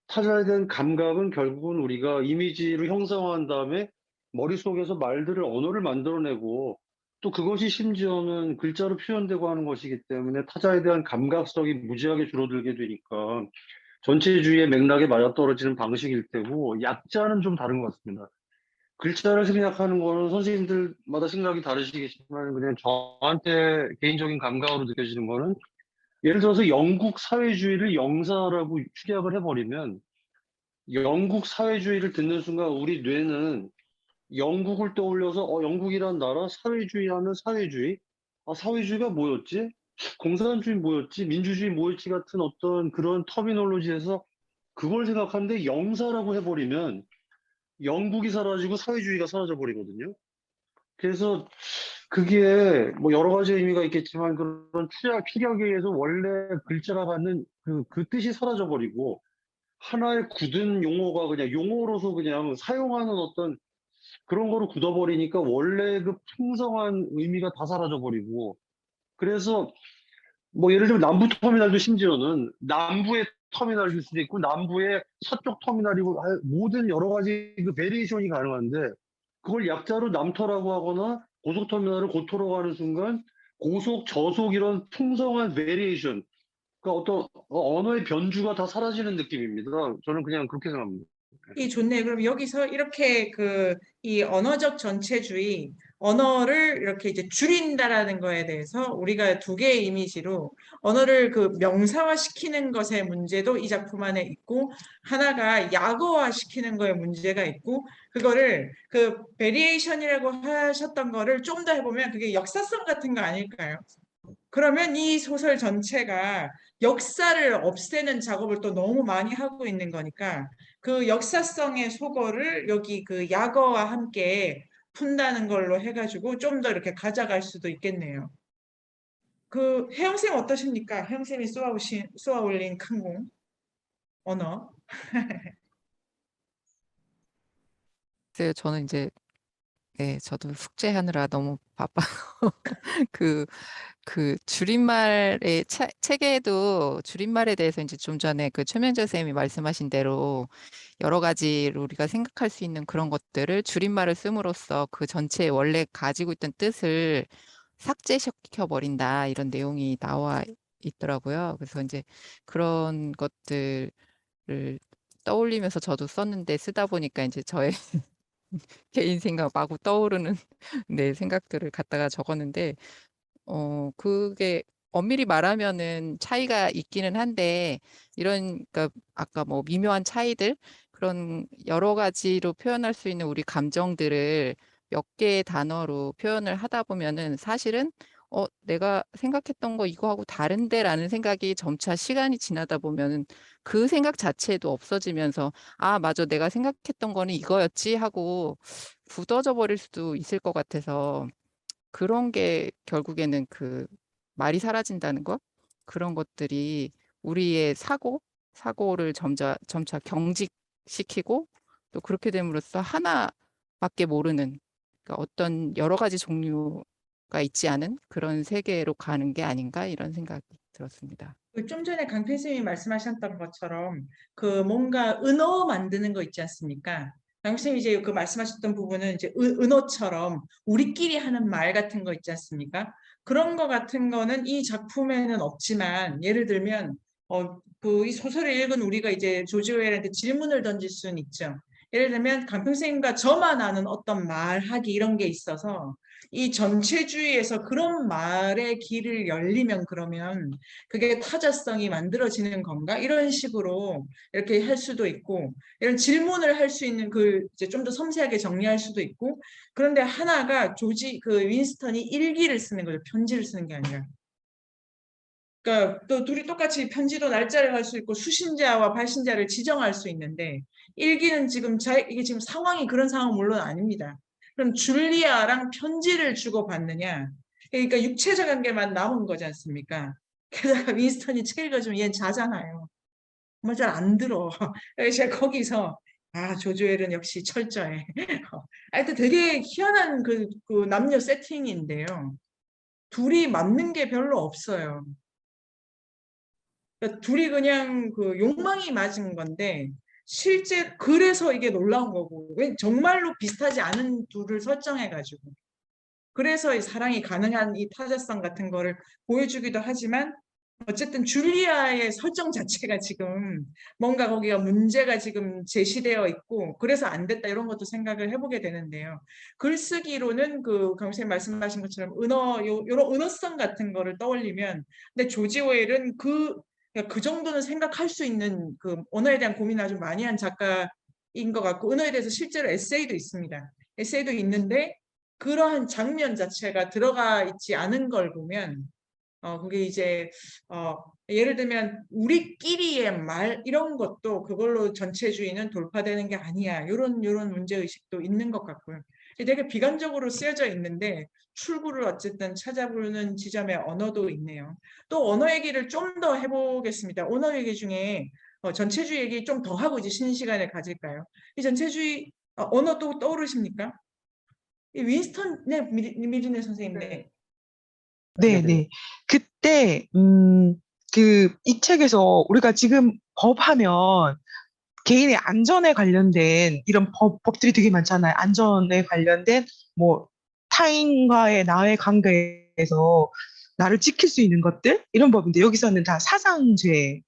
타자에 대한 감각은 결국은 우리가 이미지로 형성한 다음에 머릿속에서 언어를 만들어내고 또 그것이 심지어는 글자로 표현되고 하는 것이기 때문에 타자에 대한 감각성이 무지하게 줄어들게 되니까 전체주의의 맥락에 맞아떨어지는 방식일 테고 약자는 좀 다른 것 같습니다. 글자를 생략하는 거는 선생님들마다 생각이 다르시겠지만 그냥 저한테 개인적인 감각으로 느껴지는 거는 예를 들어서 영국 사회주의를 영사라고 축약을 해버리면 영국 사회주의를 듣는 순간 우리 뇌는 영국을 떠올려서 영국이란 나라 사회주의 하면 사회주의? 아, 사회주의가 뭐였지? 공산주의 뭐였지? 민주주의 뭐였지? 같은 어떤 그런 터미놀로지에서 그걸 생각하는데 영사라고 해버리면 영국이 사라지고 사회주의가 사라져 버리거든요. 그래서 그게 뭐 여러 가지 의미가 있겠지만 그런 피력에 의해서 원래 글자가 갖는 그 뜻이 사라져 버리고 하나의 굳은 용어가 그냥 용어로서 그냥 사용하는 어떤 그런 거로 굳어버리니까 원래 그 풍성한 의미가 다 사라져 버리고 그래서 뭐 예를 들면 남부 터미널도 심지어는 남부의 터미널일 수도 있고 남부의 서쪽 터미널이고 모든 여러 가지 그 베리에이션이 가능한데 그걸 약자로 남터라고 하거나 고속터미널을 고토라고 하는 순간 고속, 저속 이런 풍성한 베리에이션 그러니까 어떤 언어의 변주가 다 사라지는 느낌입니다. 저는 그냥 그렇게 생각합니다. 이 좋네요. 그럼 여기서 이렇게 이 언어적 전체주의, 언어를 이렇게 이제 줄인다라는 거에 대해서 우리가 두 개의 이미지로 언어를 명사화시키는 것의 문제도 이 작품 안에 있고 하나가 약어화시키는 거에 문제가 있고 그거를 베리에이션이라고 하셨던 거를 좀 더 해보면 그게 역사성 같은 거 아닐까요? 그러면 이 소설 전체가 역사를 없애는 작업을 또 너무 많이 하고 있는 거니까 그 역사성의 소거를 여기 약어와 함께 푼다는 걸로 해가지고 좀 더 이렇게 가져갈 수도 있겠네요. 혜영쌤 어떠십니까? 혜영쌤이 쏘아올린 큰 언어. 저는 이제 네, 저도 숙제하느라 너무 바빠서 그 줄임말의 책에도 줄임말에 대해서 이제 좀 전에 최명재 선생님이 말씀하신 대로 여러 가지로 우리가 생각할 수 있는 그런 것들을 줄임말을 씀으로써 그 전체에 원래 가지고 있던 뜻을 삭제시켜 버린다 이런 내용이 나와 있더라고요. 그래서 이제 그런 것들을 떠올리면서 저도 썼는데 쓰다 보니까 이제 저의 개인 생각 마구 떠오르는 네, 생각들을 갖다가 적었는데 그게 엄밀히 말하면은 차이가 있기는 한데 이런 그러니까 아까 뭐 미묘한 차이들 그런 여러 가지로 표현할 수 있는 우리 감정들을 몇 개의 단어로 표현을 하다 보면은 사실은 내가 생각했던 거 이거하고 다른데라는 생각이 점차 시간이 지나다 보면은 그 생각 자체도 없어지면서 아, 맞아. 내가 생각했던 거는 이거였지 하고 굳어져 버릴 수도 있을 것 같아서 그런 게 결국에는 말이 사라진다는 것 그런 것들이 우리의 사고를 점차 경직시키고 또 그렇게 됨으로써 하나밖에 모르는 그러니까 어떤 여러 가지 종류가 있지 않은 그런 세계로 가는 게 아닌가 이런 생각이 들었습니다. 좀 전에 강필 쌤이 말씀하셨던 것처럼 뭔가 은어 만드는 거 있지 않습니까? 강필 쌤이 이제 말씀하셨던 부분은 이제 은어처럼 우리끼리 하는 말 같은 거 있지 않습니까? 그런 거 같은 거는 이 작품에는 없지만 예를 들면 이 소설을 읽은 우리가 이제 조지 오웰한테 질문을 던질 수는 있죠. 예를 들면 강필 쌤과 저만 아는 어떤 말하기 이런 게 있어서 이 전체주의에서 그런 말의 길을 열리면 그러면 그게 타자성이 만들어지는 건가? 이런 식으로 이렇게 할 수도 있고, 이런 질문을 할 수 있는 이제 좀 더 섬세하게 정리할 수도 있고, 그런데 하나가 윈스턴이 일기를 쓰는 거죠. 편지를 쓰는 게 아니라. 그러니까 또 둘이 똑같이 편지도 날짜를 할 수 있고 수신자와 발신자를 지정할 수 있는데 일기는 이게 지금 상황이 그런 상황은 물론 아닙니다. 그럼 줄리아랑 편지를 주고받느냐? 그러니까 육체적 관계만 남은 거지 않습니까? 게다가 윈스턴이 책 읽어주면 얘는 자잖아요. 정말 잘 안 들어. 그래서 제가 거기서 조조엘은 역시 철저해. 하여튼 되게 희한한 그 남녀 세팅인데요. 둘이 맞는 게 별로 없어요. 그러니까 둘이 그냥 욕망이 맞은 건데 실제 그래서 이게 놀라운 거고 왜 정말로 비슷하지 않은 둘을 설정해가지고 그래서 이 사랑이 가능한 이 타자성 같은 거를 보여주기도 하지만 어쨌든 줄리아의 설정 자체가 지금 뭔가 거기가 문제가 지금 제시되어 있고 그래서 안 됐다 이런 것도 생각을 해보게 되는데요. 글쓰기로는 그 강선생님 말씀하신 것처럼 요런 은어성 같은 거를 떠올리면 근데 조지 오웰은 그 정도는 생각할 수 있는 그 언어에 대한 고민을 아주 많이 한 작가인 것 같고 언어에 대해서 실제로 에세이도 있습니다. 에세이도 있는데 그러한 장면 자체가 들어가 있지 않은 걸 보면 그게 이제 예를 들면 우리끼리의 말 이런 것도 그걸로 전체주의는 돌파되는 게 아니야. 이런 문제 의식도 있는 것 같고요. 되게 비관적으로 쓰여져 있는데 출구를 어쨌든 찾아보는 지점의 언어도 있네요. 또 언어 얘기를 좀 더 해보겠습니다. 언어 얘기 중에 전체주의 얘기 좀 더 하고 이제 쉬는 시간을 가질까요? 이 전체주의 언어 또 떠오르십니까? 이 윈스턴 미리네 선생님. 네. 네네. 네네. 그때, 이 책에서 우리가 지금 법하면 개인의 안전에 관련된 이런 법들이 되게 많잖아요. 안전에 관련된 뭐 타인과의 나의 관계에서 나를 지킬 수 있는 것들 이런 법인데 여기서는 다 사상죄,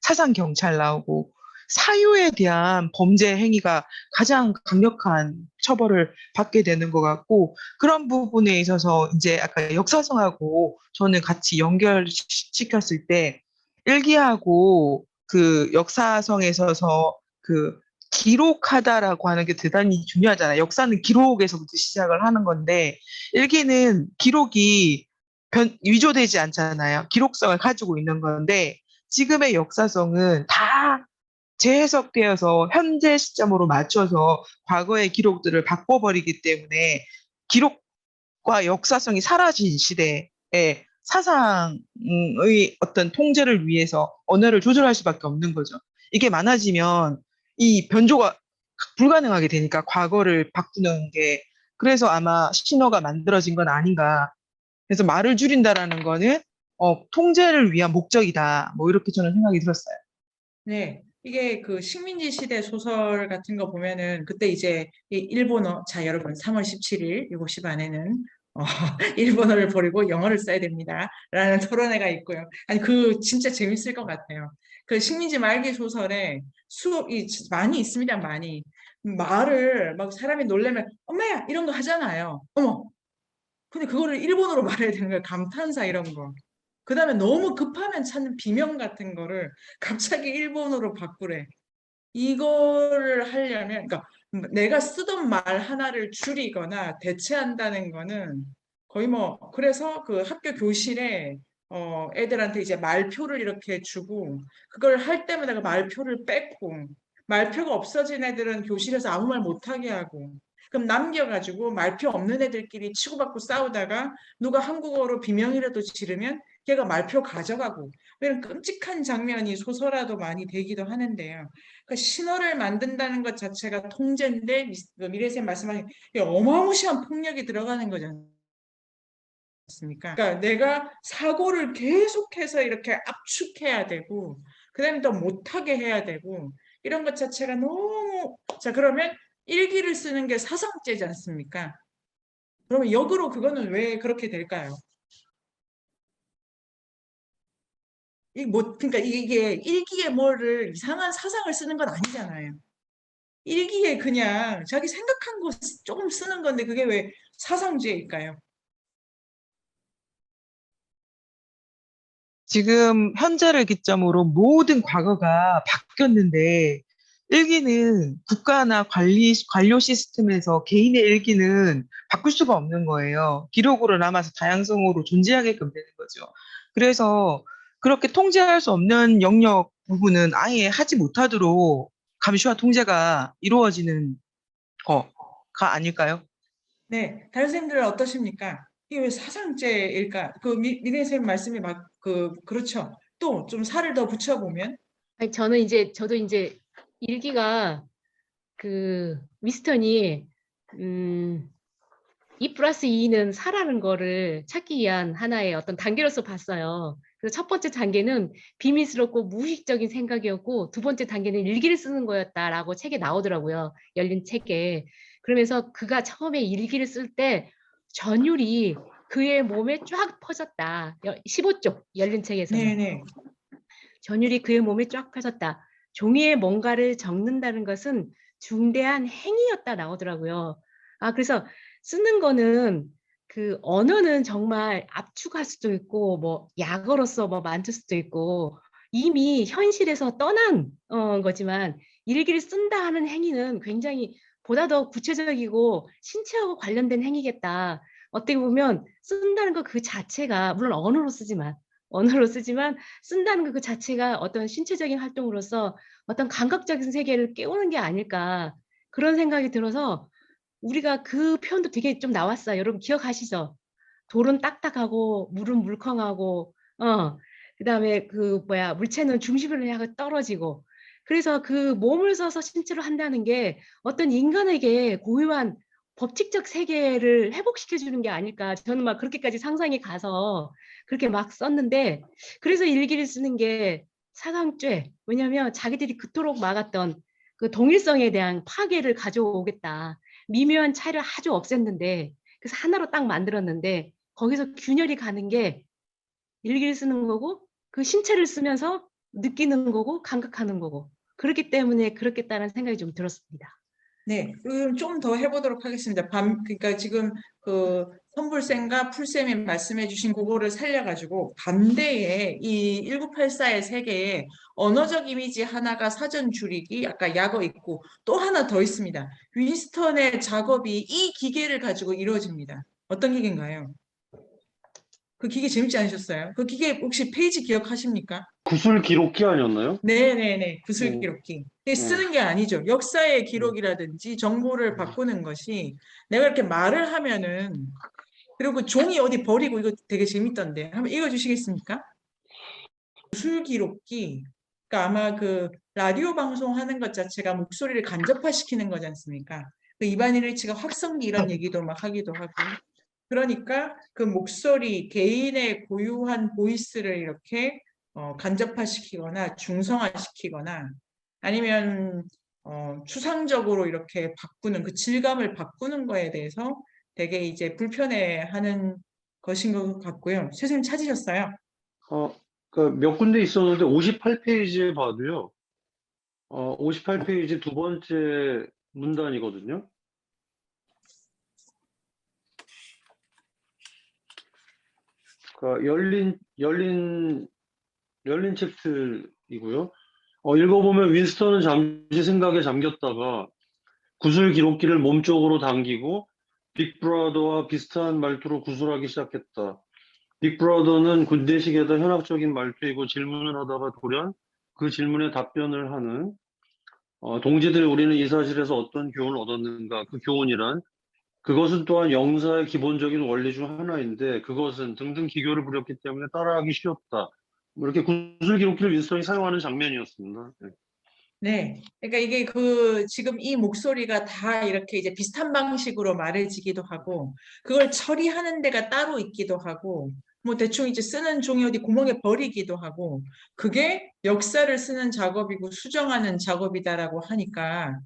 사상경찰 나오고 사유에 대한 범죄 행위가 가장 강력한 처벌을 받게 되는 것 같고 그런 부분에 있어서 이제 아까 역사성하고 저는 같이 연결시켰을 때 일기하고 그 역사성에 있어서 그 기록하다라고 하는 게 대단히 중요하잖아요. 역사는 기록에서부터 시작을 하는 건데 일기는 기록이 위조되지 않잖아요. 기록성을 가지고 있는 건데 지금의 역사성은 다 재해석되어서 현재 시점으로 맞춰서 과거의 기록들을 바꿔버리기 때문에 기록과 역사성이 사라진 시대에 사상의 어떤 통제를 위해서 언어를 조절할 수밖에 없는 거죠. 이게 많아지면 이 변조가 불가능하게 되니까 과거를 바꾸는 게 그래서 아마 신어가 만들어진 건 아닌가. 그래서 말을 줄인다라는 거는 통제를 위한 목적이다. 뭐 이렇게 저는 생각이 들었어요. 네, 이게 그 식민지 시대 소설 같은 거 보면은 그때 이제 이 일본어, 자 여러분 3월 17일 7시 반에는 일본어를 버리고 영어를 써야 됩니다. 라는 토론회가 있고요. 아니 그 진짜 재밌을 것 같아요. 그 식민지 말기 소설에 수업이 많이 있습니다. 많이. 말을 막 사람이 놀래면 엄마야 이런 거 하잖아요. 어머. 근데 그거를 일본어로 말해야 되는 거예요. 감탄사 이런 거. 그 다음에 너무 급하면 찾는 비명 같은 거를 갑자기 일본어로 바꾸래. 이거를 하려면, 그러니까 내가 쓰던 말 하나를 줄이거나 대체한다는 거는 거의 뭐, 그래서 그 학교 교실에 애들한테 이제 말표를 이렇게 주고, 그걸 할 때마다 그 말표를 뺏고, 말표가 없어진 애들은 교실에서 아무 말 못하게 하고, 그럼 남겨가지고 말표 없는 애들끼리 치고받고 싸우다가 누가 한국어로 비명이라도 지르면 걔가 말표 가져가고, 이런 끔찍한 장면이 소설화도 많이 되기도 하는데요. 그러니까 신호를 만든다는 것 자체가 통제인데 미래쌤 말씀하신 어마무시한 폭력이 들어가는 거지 않습니까? 그러니까 내가 사고를 계속해서 이렇게 압축해야 되고 그다음에 또 못하게 해야 되고 이런 것 자체가 너무 자 그러면 일기를 쓰는 게 사상죄지 않습니까? 그러면 역으로 그거는 왜 그렇게 될까요? 그러니까 이게 일기에 뭐를 이상한 사상을 쓰는 건 아니잖아요. 일기에 그냥 자기 생각한 거 조금 쓰는 건데 그게 왜 사상죄일까요? 지금 현재를 기점으로 모든 과거가 바뀌었는데 일기는 국가나 관료 시스템에서 개인의 일기는 바꿀 수가 없는 거예요. 기록으로 남아서 다양성으로 존재하게끔 되는 거죠. 그래서 그렇게 통제할 수 없는 영역 부분은 아예 하지 못하도록 감시와 통제가 이루어지는 거가 아닐까요? 네, 다른 선생님들은 어떠십니까? 이게 왜 사상죄일까? 그 미래 선생님 말씀이 그렇죠. 또 좀 살을 더 붙여보면 아니, 저도 이제 일기가 그 위스턴이 2+2는 4라는 거를 찾기 위한 하나의 어떤 단계로서 봤어요. 그래서 첫 번째 단계는 비밀스럽고 무의식적인 생각이었고 두 번째 단계는 일기를 쓰는 거였다라고 책에 나오더라고요. 열린 책에. 그러면서 그가 처음에 일기를 쓸 때 전율이 그의 몸에 쫙 퍼졌다. 15쪽 열린 책에서는. 네네. 전율이 그의 몸에 쫙 펴졌다. 종이에 뭔가를 적는다는 것은 중대한 행위였다 나오더라고요. 그래서 쓰는 거는 그 언어는 정말 압축할 수도 있고 뭐 약어로서 뭐 만들 수도 있고 이미 현실에서 떠난 거지만 일기를 쓴다 하는 행위는 굉장히 보다 더 구체적이고 신체하고 관련된 행위겠다. 어떻게 보면 쓴다는 것 그 자체가 물론 언어로 쓰지만 쓴다는 것 그 자체가 어떤 신체적인 활동으로서 어떤 감각적인 세계를 깨우는 게 아닐까 그런 생각이 들어서 우리가 그 표현도 되게 좀 나왔어요. 여러분 기억하시죠? 돌은 딱딱하고 물은 물컹하고 그다음에 그 뭐야 물체는 중심을 향해 떨어지고 그래서 그 몸을 써서 신체로 한다는 게 어떤 인간에게 고유한 법칙적 세계를 회복시켜 주는 게 아닐까 저는 막 그렇게까지 상상이 가서 그렇게 막 썼는데 그래서 일기를 쓰는 게 사강죄 왜냐하면 자기들이 그토록 막았던 그 동일성에 대한 파괴를 가져오겠다 미묘한 차이를 아주 없앴는데 그래서 하나로 딱 만들었는데 거기서 균열이 가는 게 일기를 쓰는 거고 그 신체를 쓰면서 느끼는 거고 감각하는 거고 그렇기 때문에 그렇겠다는 생각이 좀 들었습니다. 네, 그럼 좀 더 해보도록 하겠습니다. 그러니까 지금 그 선불쌤과 풀쌤이 말씀해주신 그거를 살려가지고 반대에 이 1984의 세계에 언어적 이미지 하나가 사전 줄이기, 아까 약어 있고 또 하나 더 있습니다. 윈스턴의 작업이 이 기계를 가지고 이루어집니다. 어떤 기계인가요? 그 기계 재밌지 않으셨어요? 그 기계 혹시 페이지 기억하십니까? 구술 기록기 아니었나요? 네네네. 구술 어, 기록기. 이게 쓰는 게 아니죠. 역사의 기록이라든지 정보를 바꾸는 것이 내가 이렇게 말을 하면은 그리고 종이 어디 버리고 이거 되게 재밌던데. 한번 읽어주시겠습니까? 구술 기록기. 그러니까 아마 그 라디오 방송하는 것 자체가 목소리를 간접화시키는 거지 않습니까? 그 이반 일치가 확성기 이런 얘기도 막 하기도 하고. 그러니까 그 목소리, 개인의 고유한 보이스를 이렇게 간접화시키거나 중성화시키거나 아니면 추상적으로 이렇게 바꾸는 그 질감을 바꾸는 거에 대해서 되게 이제 불편해하는 것인 것 같고요. 선생님 찾으셨어요? 몇 군데 있었는데 58페이지에 봐도요. 58페이지 두 번째 문단이거든요. 그러니까 열린 챕터이고요. 읽어보면 윈스턴은 잠시 생각에 잠겼다가 구슬 기록기를 몸쪽으로 당기고 빅브라더와 비슷한 말투로 구술하기 시작했다. 빅브라더는 군대식에다 현학적인 말투이고 질문을 하다가 돌연 그 질문에 답변을 하는 동지들 우리는 이 사실에서 어떤 교훈을 얻었는가 그 교훈이란 그것은 또한 영사의 기본적인 원리 중 하나인데 그것은 등등 기교를 부렸기 때문에 따라하기 쉬웠다. 뭐 이렇게 구술 기록기를 윈스턴이 사용하는 장면이었습니다. 네. 네. 그러니까 이게 그 지금 이 목소리가 다 이렇게 이제 비슷한 방식으로 말해지기도 하고 그걸 처리하는 데가 따로 있기도 하고 뭐 대충 이제 쓰는 종이 어디 구멍에 버리기도 하고 그게 역사를 쓰는 작업이고 수정하는 작업이다라고 하니까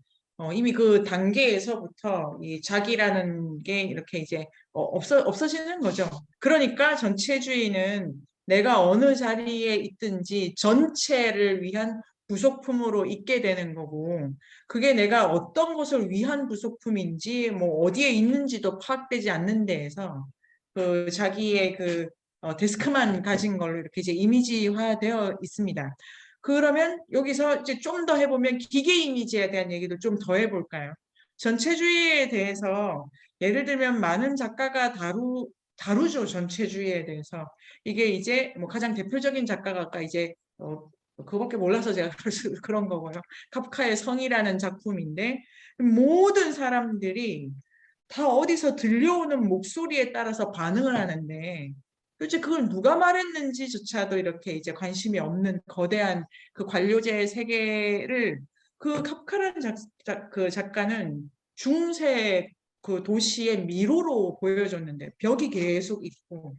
이미 그 단계에서부터 이 자기라는 게 이렇게 이제 없어지는 거죠. 그러니까 전체주의는 내가 어느 자리에 있든지 전체를 위한 부속품으로 있게 되는 거고 그게 내가 어떤 것을 위한 부속품인지 뭐 어디에 있는지도 파악되지 않는 데에서 그 자기의 그 데스크만 가진 걸로 이렇게 이제 이미지화되어 있습니다. 그러면 여기서 이제 좀 더 해보면 기계 이미지에 대한 얘기도 좀 더 해볼까요? 전체주의에 대해서 예를 들면 많은 작가가 다루죠. 전체주의에 대해서. 이게 이제 뭐 가장 대표적인 작가가 아까 이제 그거밖에 몰라서 제가 그런 거고요. 카프카의 성이라는 작품인데 모든 사람들이 다 어디서 들려오는 목소리에 따라서 반응을 하는데 도대체 그걸 누가 말했는지조차도 이렇게 이제 관심이 없는 거대한 그 관료제의 세계를 그 카프카라는 그 작가는 중세 그 도시의 미로로 보여줬는데 벽이 계속 있고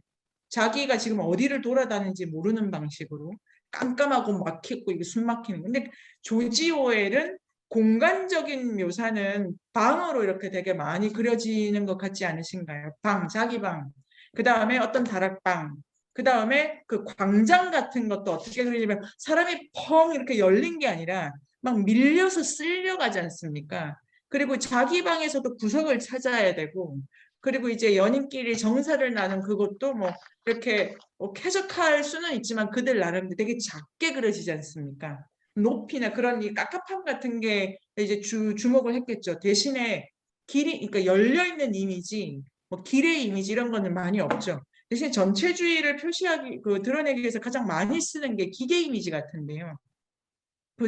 자기가 지금 어디를 돌아다니는지 모르는 방식으로 깜깜하고 막히고 이게 숨 막히는. 근데 조지 오웰은 공간적인 묘사는 방으로 이렇게 되게 많이 그려지는 것 같지 않으신가요? 방, 자기 방. 그 다음에 어떤 다락방. 그 다음에 그 광장 같은 것도 어떻게 그리냐면 사람이 펑 이렇게 열린 게 아니라 막 밀려서 쓸려가지 않습니까? 그리고 자기 방에서도 구석을 찾아야 되고, 그리고 이제 연인끼리 정사를 나눈 그것도 뭐 이렇게 쾌적할 수는 있지만 그들 나름 되게 작게 그려지지 않습니까? 높이나 그런 이 깝깝함 같은 게 이제 주목을 했겠죠. 대신에 길이, 그러니까 열려 있는 이미지, 뭐 길의 이미지 이런 거는 많이 없죠. 대신 전체주의를 표시하기, 드러내기 위해서 가장 많이 쓰는 게 기계 이미지 같은데요.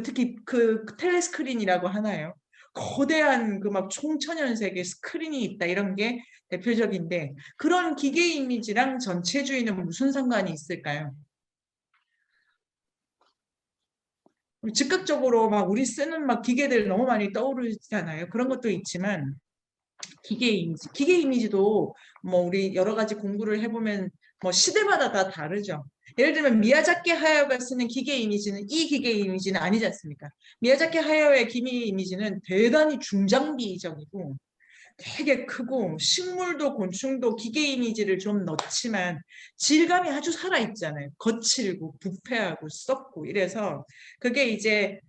특히 그 텔레스크린이라고 하나요? 거대한 그 막 총천연색의 스크린이 있다 이런 게 대표적인데 그런 기계 이미지랑 전체주의는 무슨 상관이 있을까요? 즉각적으로 막 우리 쓰는 막 기계들 너무 많이 떠오르잖아요. 그런 것도 있지만 기계 이미지도 뭐 우리 여러 가지 공부를 해보면 뭐 시대마다 다 다르죠. 예를 들면 미야자키 하야오가 쓰는 기계 이미지는 이 기계 이미지는 아니지 않습니까? 미야자키 하야오의 기계 이미지는 대단히 중장비적이고 되게 크고 식물도 곤충도 기계 이미지를 좀 넣지만 질감이 아주 살아있잖아요. 거칠고 부패하고 썩고 이래서 그게 이제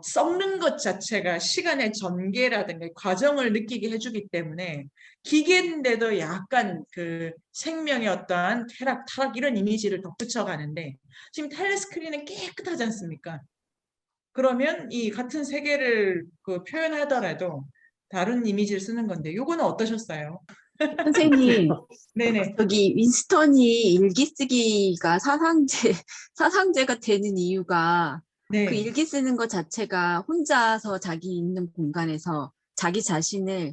썩는 것 자체가 시간의 전개라든가 과정을 느끼게 해주기 때문에 기계인데도 약간 그 생명의 어떠한 쾌락, 타락 이런 이미지를 덧붙여 가는데 지금 텔레스크린은 깨끗하지 않습니까? 그러면 이 같은 세계를 표현하더라도 다른 이미지를 쓰는 건데 요거는 어떠셨어요? 선생님, 네네. 저기 윈스턴이 일기 쓰기가 사상제가 되는 이유가 그 네. 일기 쓰는 것 자체가 혼자서 자기 있는 공간에서 자기 자신을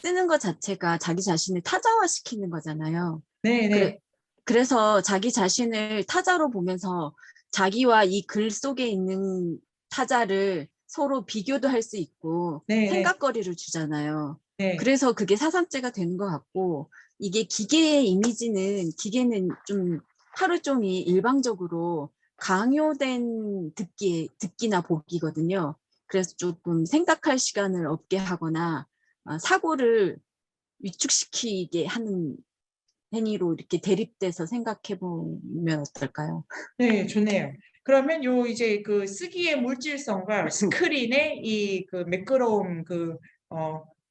쓰는 것 자체가 자기 자신을 타자화시키는 거잖아요. 네네. 그래서 자기 자신을 타자로 보면서 자기와 이 글 속에 있는 타자를 서로 비교도 할 수 있고 네네. 생각거리를 주잖아요. 네. 그래서 그게 사상죄가 되는 것 같고 이게 기계는 좀 하루 종일 일방적으로 강요된 듣기나 보기거든요. 그래서 조금 생각할 시간을 없게 하거나 사고를 위축시키게 하는 행위로 이렇게 대립돼서 생각해 보면 어떨까요? 네, 좋네요. 그러면 요 이제 그 쓰기의 물질성과 스크린의 이 그 매끄러움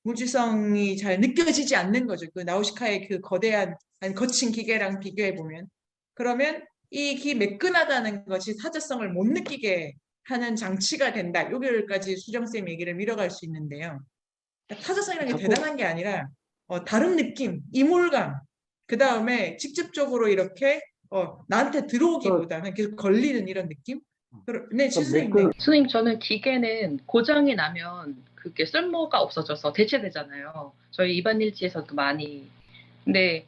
물질성이 잘 느껴지지 않는 거죠. 그 나우시카의 그 거대한 아니 거친 기계랑 비교해 보면 그러면 이 매끈하다는 것이 타자성을 못 느끼게 하는 장치가 된다. 여기까지 수정쌤 얘기를 밀어갈 수 있는데요. 타자성이라는 게 대단한 게 아니라 다른 느낌, 이몰감, 그 다음에 직접적으로 이렇게 나한테 들어오기보다는 계속 걸리는 이런 느낌? 네, 실수님. 네. 선생님, 저는 기계는 고장이 나면 그게 쓸모가 없어져서 대체되잖아요. 저희 입안일지에서도 많이. 근데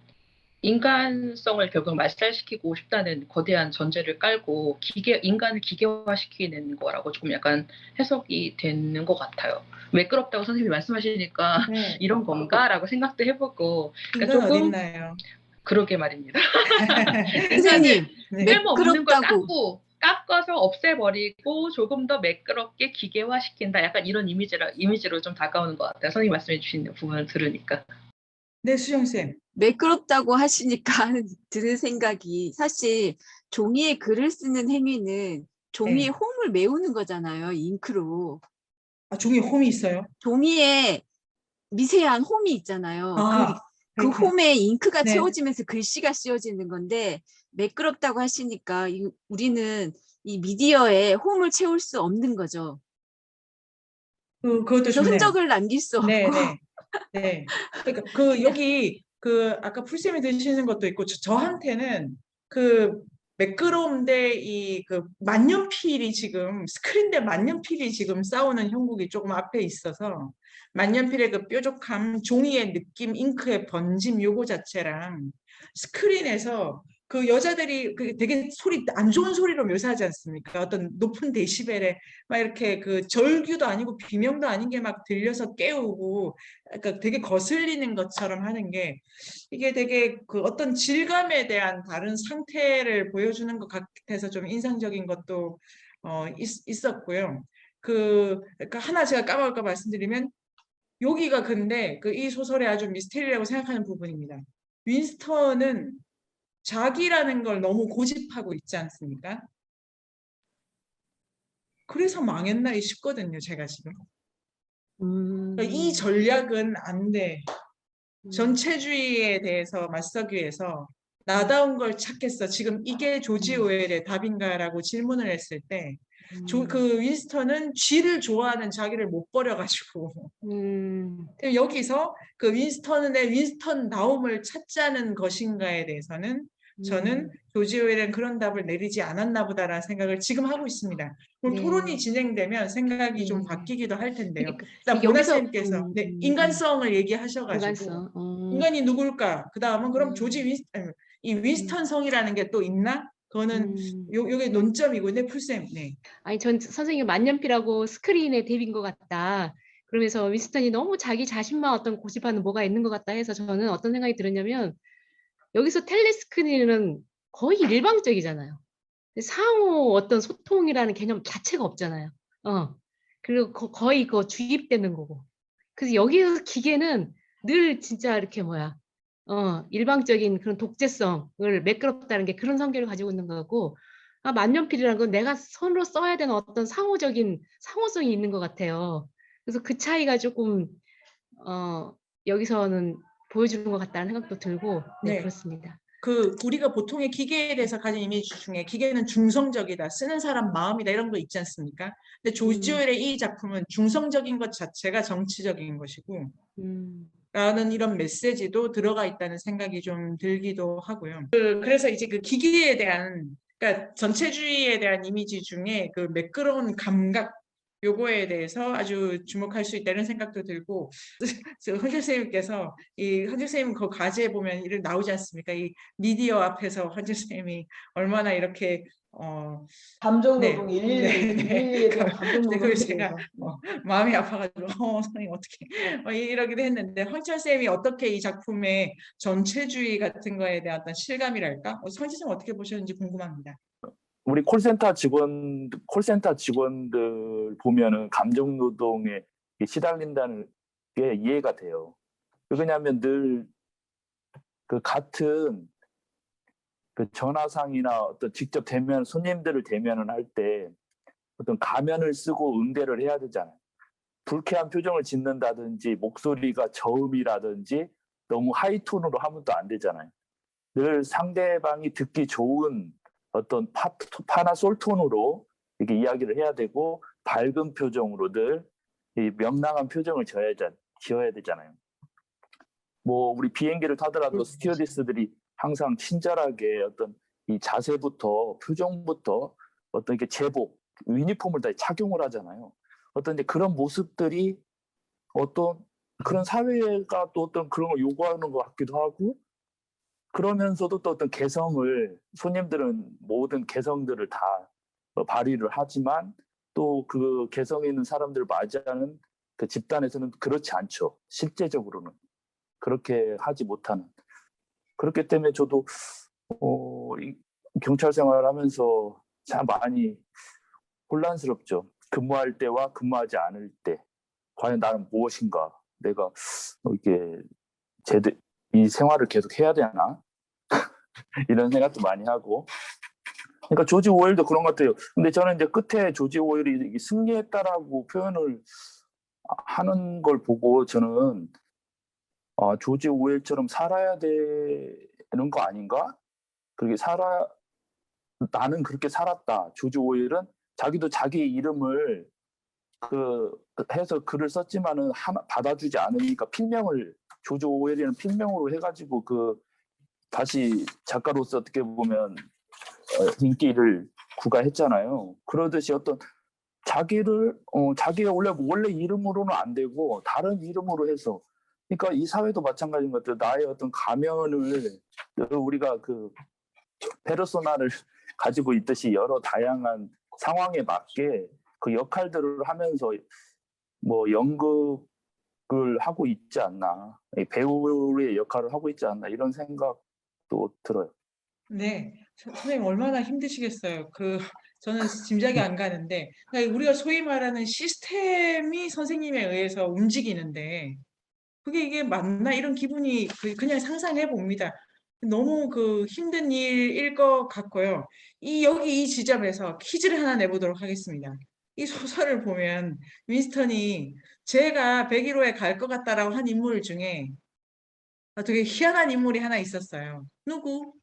인간성을 결국 말살시키고 싶다는 거대한 전제를 깔고 인간을 기계화시키는 거라고 조금 약간 해석이 되는 것 같아요. 매끄럽다고 선생님이 말씀하시니까 네. 이런 건가라고 생각도 해보고. 그러니까 이건 조금 어딨나요? 그러게 말입니다. 선생님, 네. 쓸모없는 걸 매끄럽다고 깎아서 없애버리고 조금 더 매끄럽게 기계화시킨다. 약간 이런 이미지로 좀 다가오는 것 같아요. 선생님 말씀해 주신 부분을 들으니까. 네, 수정쌤. 매끄럽다고 하시니까 드는 생각이 사실 종이에 글을 쓰는 행위는 종이에 네. 홈을 메우는 거잖아요. 잉크로. 아, 종이에 홈이 있어요? 종이에 미세한 홈이 있잖아요. 아, 그 그렇구나. 홈에 잉크가 네. 채워지면서 글씨가 씌워지는 건데 매끄럽다고 하시니까 우리는 이 미디어에 홈을 채울 수 없는 거죠. 그것도 그래서 좋네요. 흔적을 남길 수 네, 없고 네. 네. 그러니까 여기 아까 풀쌤이 드시는 것도 있고 저한테는 그 매끄러운데 이 만년필이 지금 스크린 대 만년필이 지금 싸우는 형국이 조금 앞에 있어서 만년필의 그 뾰족함, 종이의 느낌, 잉크의 번짐 요거 자체랑 스크린에서 그 여자들이 되게 안 좋은 소리로 묘사하지 않습니까? 어떤 높은 데시벨에 막 이렇게 그 절규도 아니고 비명도 아닌 게 막 들려서 깨우고 그러니까 되게 거슬리는 것처럼 하는 게 이게 되게 그 어떤 질감에 대한 다른 상태를 보여주는 것 같아서 좀 인상적인 것도 있었고요. 그러니까 하나 제가 까먹을까 말씀드리면 여기가 근데 이 소설의 아주 미스테리라고 생각하는 부분입니다. 윈스턴은 자기라는 걸 너무 고집하고 있지 않습니까? 그래서 망했나 싶거든요, 제가 지금. 그러니까 이 전략은 안 돼. 전체주의에 대해서 맞서기 위해서 나다운 걸 찾겠어. 지금 이게 조지 오웰의 답인가라고 질문을 했을 때 윈스턴은 쥐를 좋아하는 자기를 못 버려가지고 여기서 그 윈스턴의 윈스턴다움을 찾자는 것인가에 대해서는 저는 조지 오웰은 그런 답을 내리지 않았나 보다라는 생각을 지금 하고 있습니다. 그럼 네. 토론이 진행되면 생각이 좀 네. 바뀌기도 할 텐데요. 그러니까 일단 보나 쌤께서 인간성을 얘기하셔가지고 인간성. 인간이 누굴까? 그 다음은 그럼 이 윈스턴성이라는 게 또 있나? 그거는 요게 논점이고, 근데 풀쌤, 네. 아니, 전 선생님 만년필하고 스크린의 대비인 것 같다. 그러면서 윈스턴이 너무 자기 자신만 어떤 고집하는 뭐가 있는 것 같다 해서 저는 어떤 생각이 들었냐면 여기서 텔레스크린은 거의 일방적이잖아요. 상호 어떤 소통이라는 개념 자체가 없잖아요. 그리고 거의 그거 주입되는 거고. 그래서 여기서 기계는 늘 진짜 이렇게 일방적인 그런 독재성을 매끄럽다는 게 그런 성격을 가지고 있는 거고, 만년필이라는 건 내가 손으로 써야 되는 어떤 상호성이 있는 것 같아요. 그래서 그 차이가 조금 여기서는 보여주는 것 같다는 생각도 들고, 네, 네. 그렇습니다. 우리가 보통의 기계에 대해서 가진 이미지 중에 기계는 중성적이다, 쓰는 사람 마음이다 이런 거 있지 않습니까? 근데 조지 오웰의 이 작품은 중성적인 것 자체가 정치적인 것이고 라는 이런 메시지도 들어가 있다는 생각이 좀 들기도 하고요. 그래서 이제 그 기기에 대한, 그러니까 전체주의에 대한 이미지 중에 그 매끄러운 감각, 요거에 대해서 아주 주목할 수 있다는 생각도 들고, 헌재 선생님께서 헌재 선생님 그 과제에 보면 이런 나오지 않습니까? 이 미디어 앞에서 헌재 선생님이 얼마나 이렇게 감정 네, 노동 네, 112에 대한 감정 근데 노동에 그걸 제가 대해서. 마음이 아파가지고 선생님 어떻게 이러기도 했는데, 황철 쌤이 어떻게 이 작품의 전체주의 같은 거에 대한 어떤 실감이랄까? 황철 쌤 어떻게 보셨는지 궁금합니다. 우리 콜센터 직원들 보면은 감정 노동에 시달린다는 게 이해가 돼요. 왜냐하면 늘 그 같은 그 전화상이나 어떤 직접 손님들을 대면을 할 때 어떤 가면을 쓰고 응대를 해야 되잖아요. 불쾌한 표정을 짓는다든지 목소리가 저음이라든지 너무 하이톤으로 하면 또 안 되잖아요. 늘 상대방이 듣기 좋은 어떤 파나 솔톤으로 이렇게 이야기를 해야 되고 밝은 표정으로 늘 명랑한 표정을 지어야 되잖아요. 뭐 우리 비행기를 타더라도 스튜어디스들이 항상 친절하게 어떤 이 자세부터 표정부터 어떤 이렇게 제복, 유니폼을 다 착용을 하잖아요. 어떤 이제 그런 모습들이 어떤 그런 사회가 또 어떤 그런 걸 요구하는 것 같기도 하고, 그러면서도 또 어떤 개성을, 손님들은 모든 개성들을 다 발휘를 하지만 또 그 개성 있는 사람들을 맞이하는 그 집단에서는 그렇지 않죠. 실제적으로는 그렇게 하지 못하는. 그렇기 때문에 저도 경찰 생활하면서 참 많이 혼란스럽죠. 근무할 때와 근무하지 않을 때 과연 나는 무엇인가, 내가 이게 이 생활을 계속 해야 되나 이런 생각도 많이 하고. 그러니까 조지 오웰도 그런 것 같아요. 근데 저는 이제 끝에 조지 오웰이 승리했다라고 표현을 하는 걸 보고 저는 조지 오웰처럼 살아야 되는 거 아닌가? 나는 그렇게 살았다. 조지 오웰은 자기도 자기 이름을 해서 글을 썼지만은 받아주지 않으니까 조지 오웰이라는 필명으로 해가지고 다시 작가로서 어떻게 보면 인기를 구가했잖아요. 그러듯이 어떤 자기가 원래 이름으로는 안 되고 다른 이름으로 해서, 그러니까 이 사회도 마찬가지인 것 같아요. 나의 어떤 가면을 우리가 페르소나를 가지고 있듯이 여러 다양한 상황에 맞게 그 역할들을 하면서 뭐 연극을 하고 있지 않나, 배우의 역할을 하고 있지 않나 이런 생각도 들어요. 네, 선생님 얼마나 힘드시겠어요. 저는 짐작이 안 가는데 그러니까 우리가 소위 말하는 시스템이 선생님에 의해서 움직이는데 그게 이게 맞나 이런 기분이 그냥 상상해 봅니다. 너무 그 힘든 일일 것 같고요. 여기 이 지점에서 퀴즈를 하나 내보도록 하겠습니다. 이 소설을 보면 윈스턴이 제가 101호에 갈 것 같다라고 한 인물 중에 되게 희한한 인물이 하나 있었어요. 누구?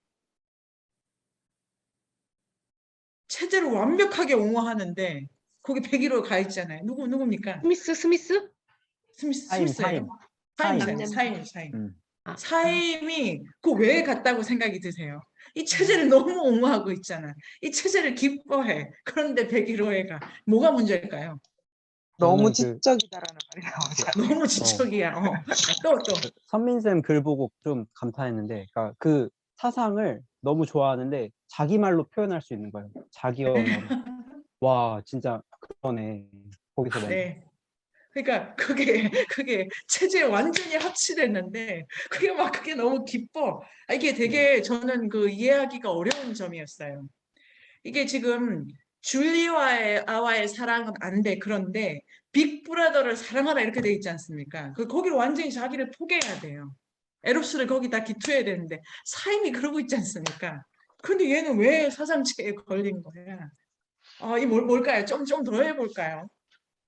체제를 완벽하게 옹호하는데 거기 101호에 가 있잖아요. 누굽니까? 스미스? 사임, 스미스예요? 사임. 사임. 아, 사임이 그 왜 갔다고 생각이 드세요? 이 체제를 너무 옹호하고 있잖아. 이 체제를 기뻐해. 그런데 101호에 가. 뭐가 문제일까요? 너무 저는 그 지적이다라는 말이 나오잖아요. 너무 지적이야. 또. 선민쌤 글 보고 좀 감탄했는데, 그러니까 그 사상을 너무 좋아하는데 자기 말로 표현할 수 있는 거예요. 자기 언어로. 와, 진짜 그러네. 거기서 봤는데. 네. 그러니까 그게 체제에 완전히 합치됐는데 그게 너무 기뻐. 이게 되게 저는 그 이해하기가 어려운 점이었어요. 이게 지금 줄리와의 사랑은 안 돼. 그런데 빅브라더를 사랑하라 이렇게 돼 있지 않습니까? 거기를 완전히 자기를 포기해야 돼요. 에로스를 거기다 기투해야 되는데 사임이 그러고 있지 않습니까? 근데 얘는 왜 사상체에 걸린 거야? 이 뭘까요? 좀 더 해볼까요?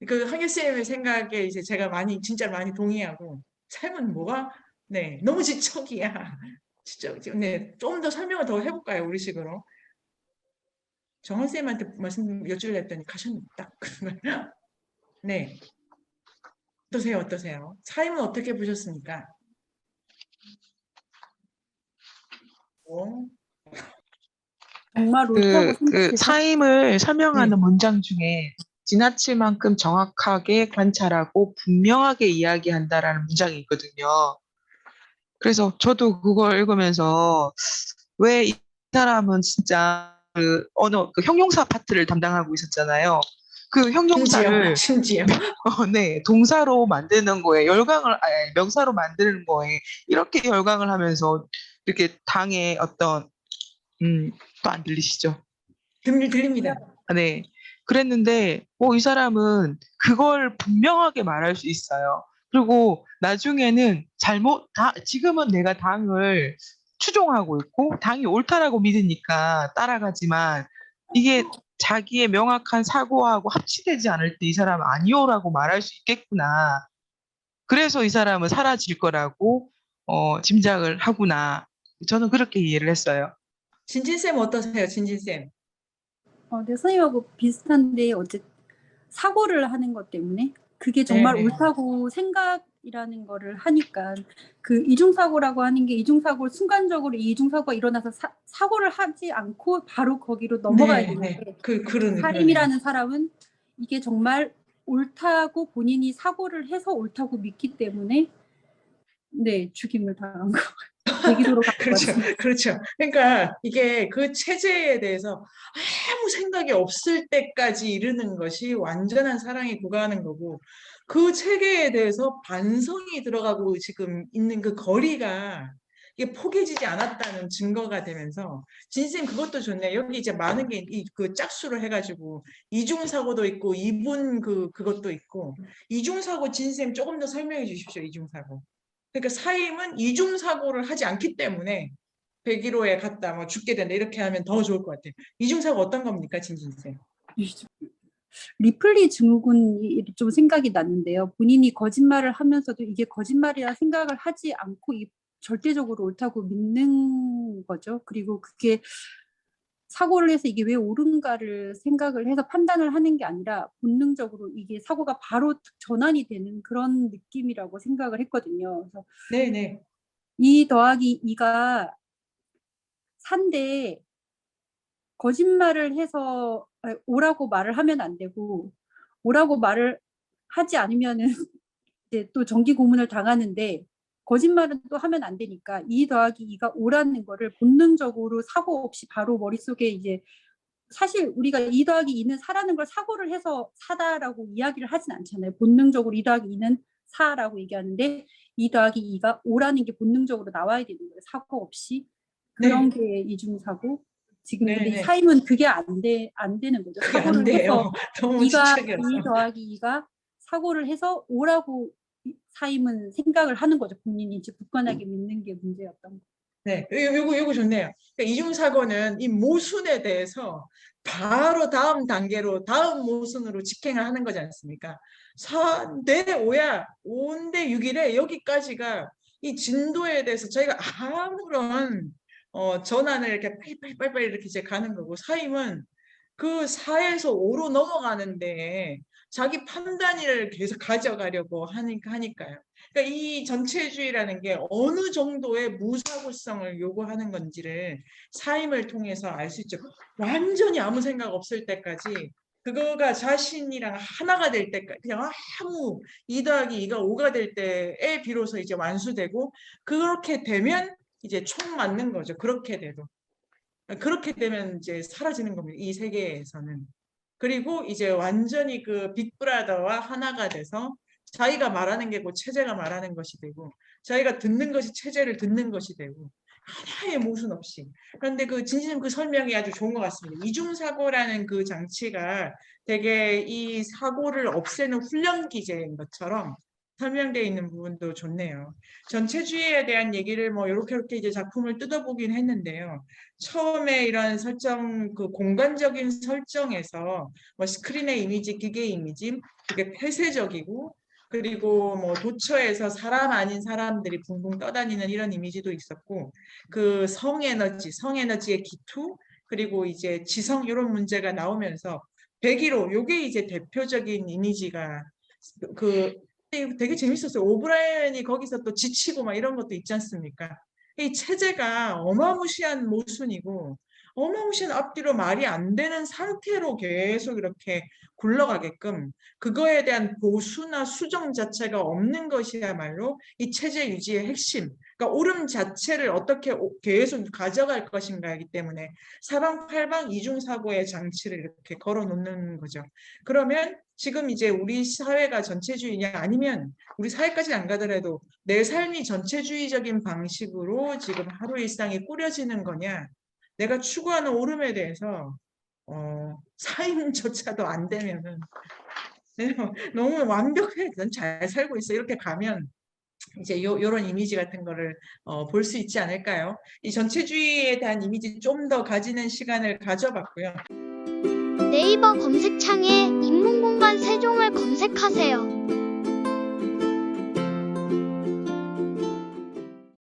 그 한결 쌤의 생각에 이제 제가 진짜 많이 동의하고 삶은 뭐가 네 너무 지적이야. 진짜 네 좀 더 설명을 더 해볼까요? 우리식으로. 정원 쌤한테 말씀 여쭈려 했더니 가셨네 딱. 네 어떠세요? 삶은 어떻게 보셨습니까? 정말 옳다고 그 생각해서 사임을 설명하는 네. 문장 중에 지나칠 만큼 정확하게 관찰하고 분명하게 이야기한다라는 문장이 있거든요. 그래서 저도 그걸 읽으면서 왜 이 사람은 진짜 그 언어, 그 형용사 파트를 담당하고 있었잖아요. 그 형용사를 심지어 네, 동사로 만드는 거에 명사로 만드는 거에 이렇게 열광을 하면서 이렇게 당의 어떤 또 안 들리시죠? 들립니다. 네. 그랬는데, 이 사람은 그걸 분명하게 말할 수 있어요. 그리고 나중에는 지금은 내가 당을 추종하고 있고, 당이 옳다라고 믿으니까 따라가지만, 이게 자기의 명확한 사고하고 합치되지 않을 때 이 사람은 아니오라고 말할 수 있겠구나. 그래서 이 사람은 사라질 거라고, 짐작을 하구나. 저는 그렇게 이해를 했어요. 진진쌤 어떠세요? 진진쌤. 네, 선생님하고 비슷한데 사고를 하는 것 때문에 그게 정말 네. 옳다고 생각이라는 거를 하니까 그 이중사고라고 하는 게 이중사고를 순간적으로 이 이중사고가 일어나서 사고를 하지 않고 바로 거기로 넘어가야 되는데 그러네. 사임이라는 사람은 이게 정말 옳다고 본인이 사고를 해서 옳다고 믿기 때문에 네, 죽임을 당한 거. 대기도로 간 것 같습니다. 그렇죠. 그러니까 이게 그 체제에 대해서 아무 생각이 없을 때까지 이르는 것이 완전한 사랑에 구가하는 거고 그 체계에 대해서 반성이 들어가고 지금 있는 그 거리가 이게 포개지지 않았다는 증거가 되면서 진쌤 그것도 좋네. 여기 이제 많은 게 그 짝수를 해가지고 이중사고도 있고 이분 그것도 있고 이중사고 진쌤 조금 더 설명해 주십시오. 이중사고. 그러니까 사임은 이중사고를 하지 않기 때문에 101호에 갔다 뭐 죽게 된다 이렇게 하면 더 좋을 것 같아요. 이중사고 어떤 겁니까, 진진쌤? 리플리 증후군이 좀 생각이 났는데요. 본인이 거짓말을 하면서도 이게 거짓말이라 생각을 하지 않고 절대적으로 옳다고 믿는 거죠. 그리고 그게 사고를 해서 이게 왜 옳은가를 생각을 해서 판단을 하는 게 아니라 본능적으로 이게 사고가 바로 전환이 되는 그런 느낌이라고 생각을 했거든요. 그래서 네네. 2 더하기 2가 4인데 거짓말을 해서 오라고 말을 하면 안 되고 오라고 말을 하지 않으면은 이제 또 정기 고문을 당하는데 거짓말은 또 하면 안 되니까 2 더하기 2가 오라는 거를 본능적으로 사고 없이 바로 머릿속에 이제 사실 우리가 2 더하기 2는 4라는 걸 사고를 해서 4다라고 이야기를 하진 않잖아요. 본능적으로 2 더하기 2는 4라고 얘기하는데 2 더하기 2가 5라는 게 본능적으로 나와야 되는 거예요. 사고 없이. 그런 게 이중사고. 지금 근데 네네. 사임은 그게 안 되는 거죠. 그게 안 사고를 돼요. 해서 너무 2가 추측이라서. 2 더하기 2가 사고를 해서 O라고 사임은 생각을 하는 거죠. 본인이 이제 굳건하게 믿는 게 문제였던 거. 네, 요거 좋네요. 그러니까 이중사고는 이 모순에 대해서 바로 다음 단계로 다음 모순으로 직행을 하는 거지 않습니까? 내 5야, 5인데 6이래 여기까지가 이 진도에 대해서 저희가 아무런 전환을 이렇게 빨리빨리 이렇게 이제 가는 거고, 사임은 그 4에서 5로 넘어가는데 자기 판단을 계속 가져가려고 하니까요. 그러니까 이 전체주의라는 게 어느 정도의 무사고성을 요구하는 건지를 사임을 통해서 알 수 있죠. 완전히 아무 생각 없을 때까지, 그거가 자신이랑 하나가 될 때까지, 그냥 아무 2 더하기 2가 5가 될 때에 비로소 이제 완수되고, 그렇게 되면 이제 총 맞는 거죠. 그렇게 돼도. 그렇게 되면 이제 사라지는 겁니다. 이 세계에서는. 그리고 이제 완전히 그 빅브라더와 하나가 돼서 자기가 말하는 게 곧 체제가 말하는 것이 되고, 자기가 듣는 것이 체제를 듣는 것이 되고, 하나의 모순 없이. 그런데 그 진진님 그 설명이 아주 좋은 것 같습니다. 이중사고라는 그 장치가 되게 이 사고를 없애는 훈련 기제인 것처럼 설명되어 있는 부분도 좋네요. 전체주의에 대한 얘기를 뭐 이렇게 이제 작품을 뜯어보긴 했는데요. 처음에 이런 설정, 그 공간적인 설정에서 뭐 스크린의 이미지, 기계 이미지, 그게 폐쇄적이고, 그리고 뭐 도처에서 사람 아닌 사람들이 붕붕 떠다니는 이런 이미지도 있었고, 그 성에너지의 기투, 그리고 이제 지성 이런 문제가 나오면서 101호, 요게 이제 대표적인 이미지가 되게 재밌었어요. 오브라이언이 거기서 또 지치고 막 이런 것도 있지 않습니까? 이 체제가 어마무시한 모순이고 어마무시한 앞뒤로 말이 안 되는 상태로 계속 이렇게 굴러가게끔, 그거에 대한 보수나 수정 자체가 없는 것이야말로 이 체제 유지의 핵심, 그러니까 옳음 자체를 어떻게 계속 가져갈 것인가이기 때문에 사방팔방 이중사고의 장치를 이렇게 걸어 놓는 거죠. 그러면 지금 이제 우리 사회가 전체주의냐, 아니면 우리 사회까지 안 가더라도 내 삶이 전체주의적인 방식으로 지금 하루 일상이 꾸려지는 거냐, 내가 추구하는 옳음에 대해서 사임조차도 안 되면은 너무 완벽해, 난 잘 살고 있어, 이렇게 가면 이제 요런 이미지 같은 거를 볼 수 있지 않을까요? 이 전체주의에 대한 이미지 좀 더 가지는 시간을 가져봤고요. 네이버 검색창에 인문공간 세종을 검색하세요.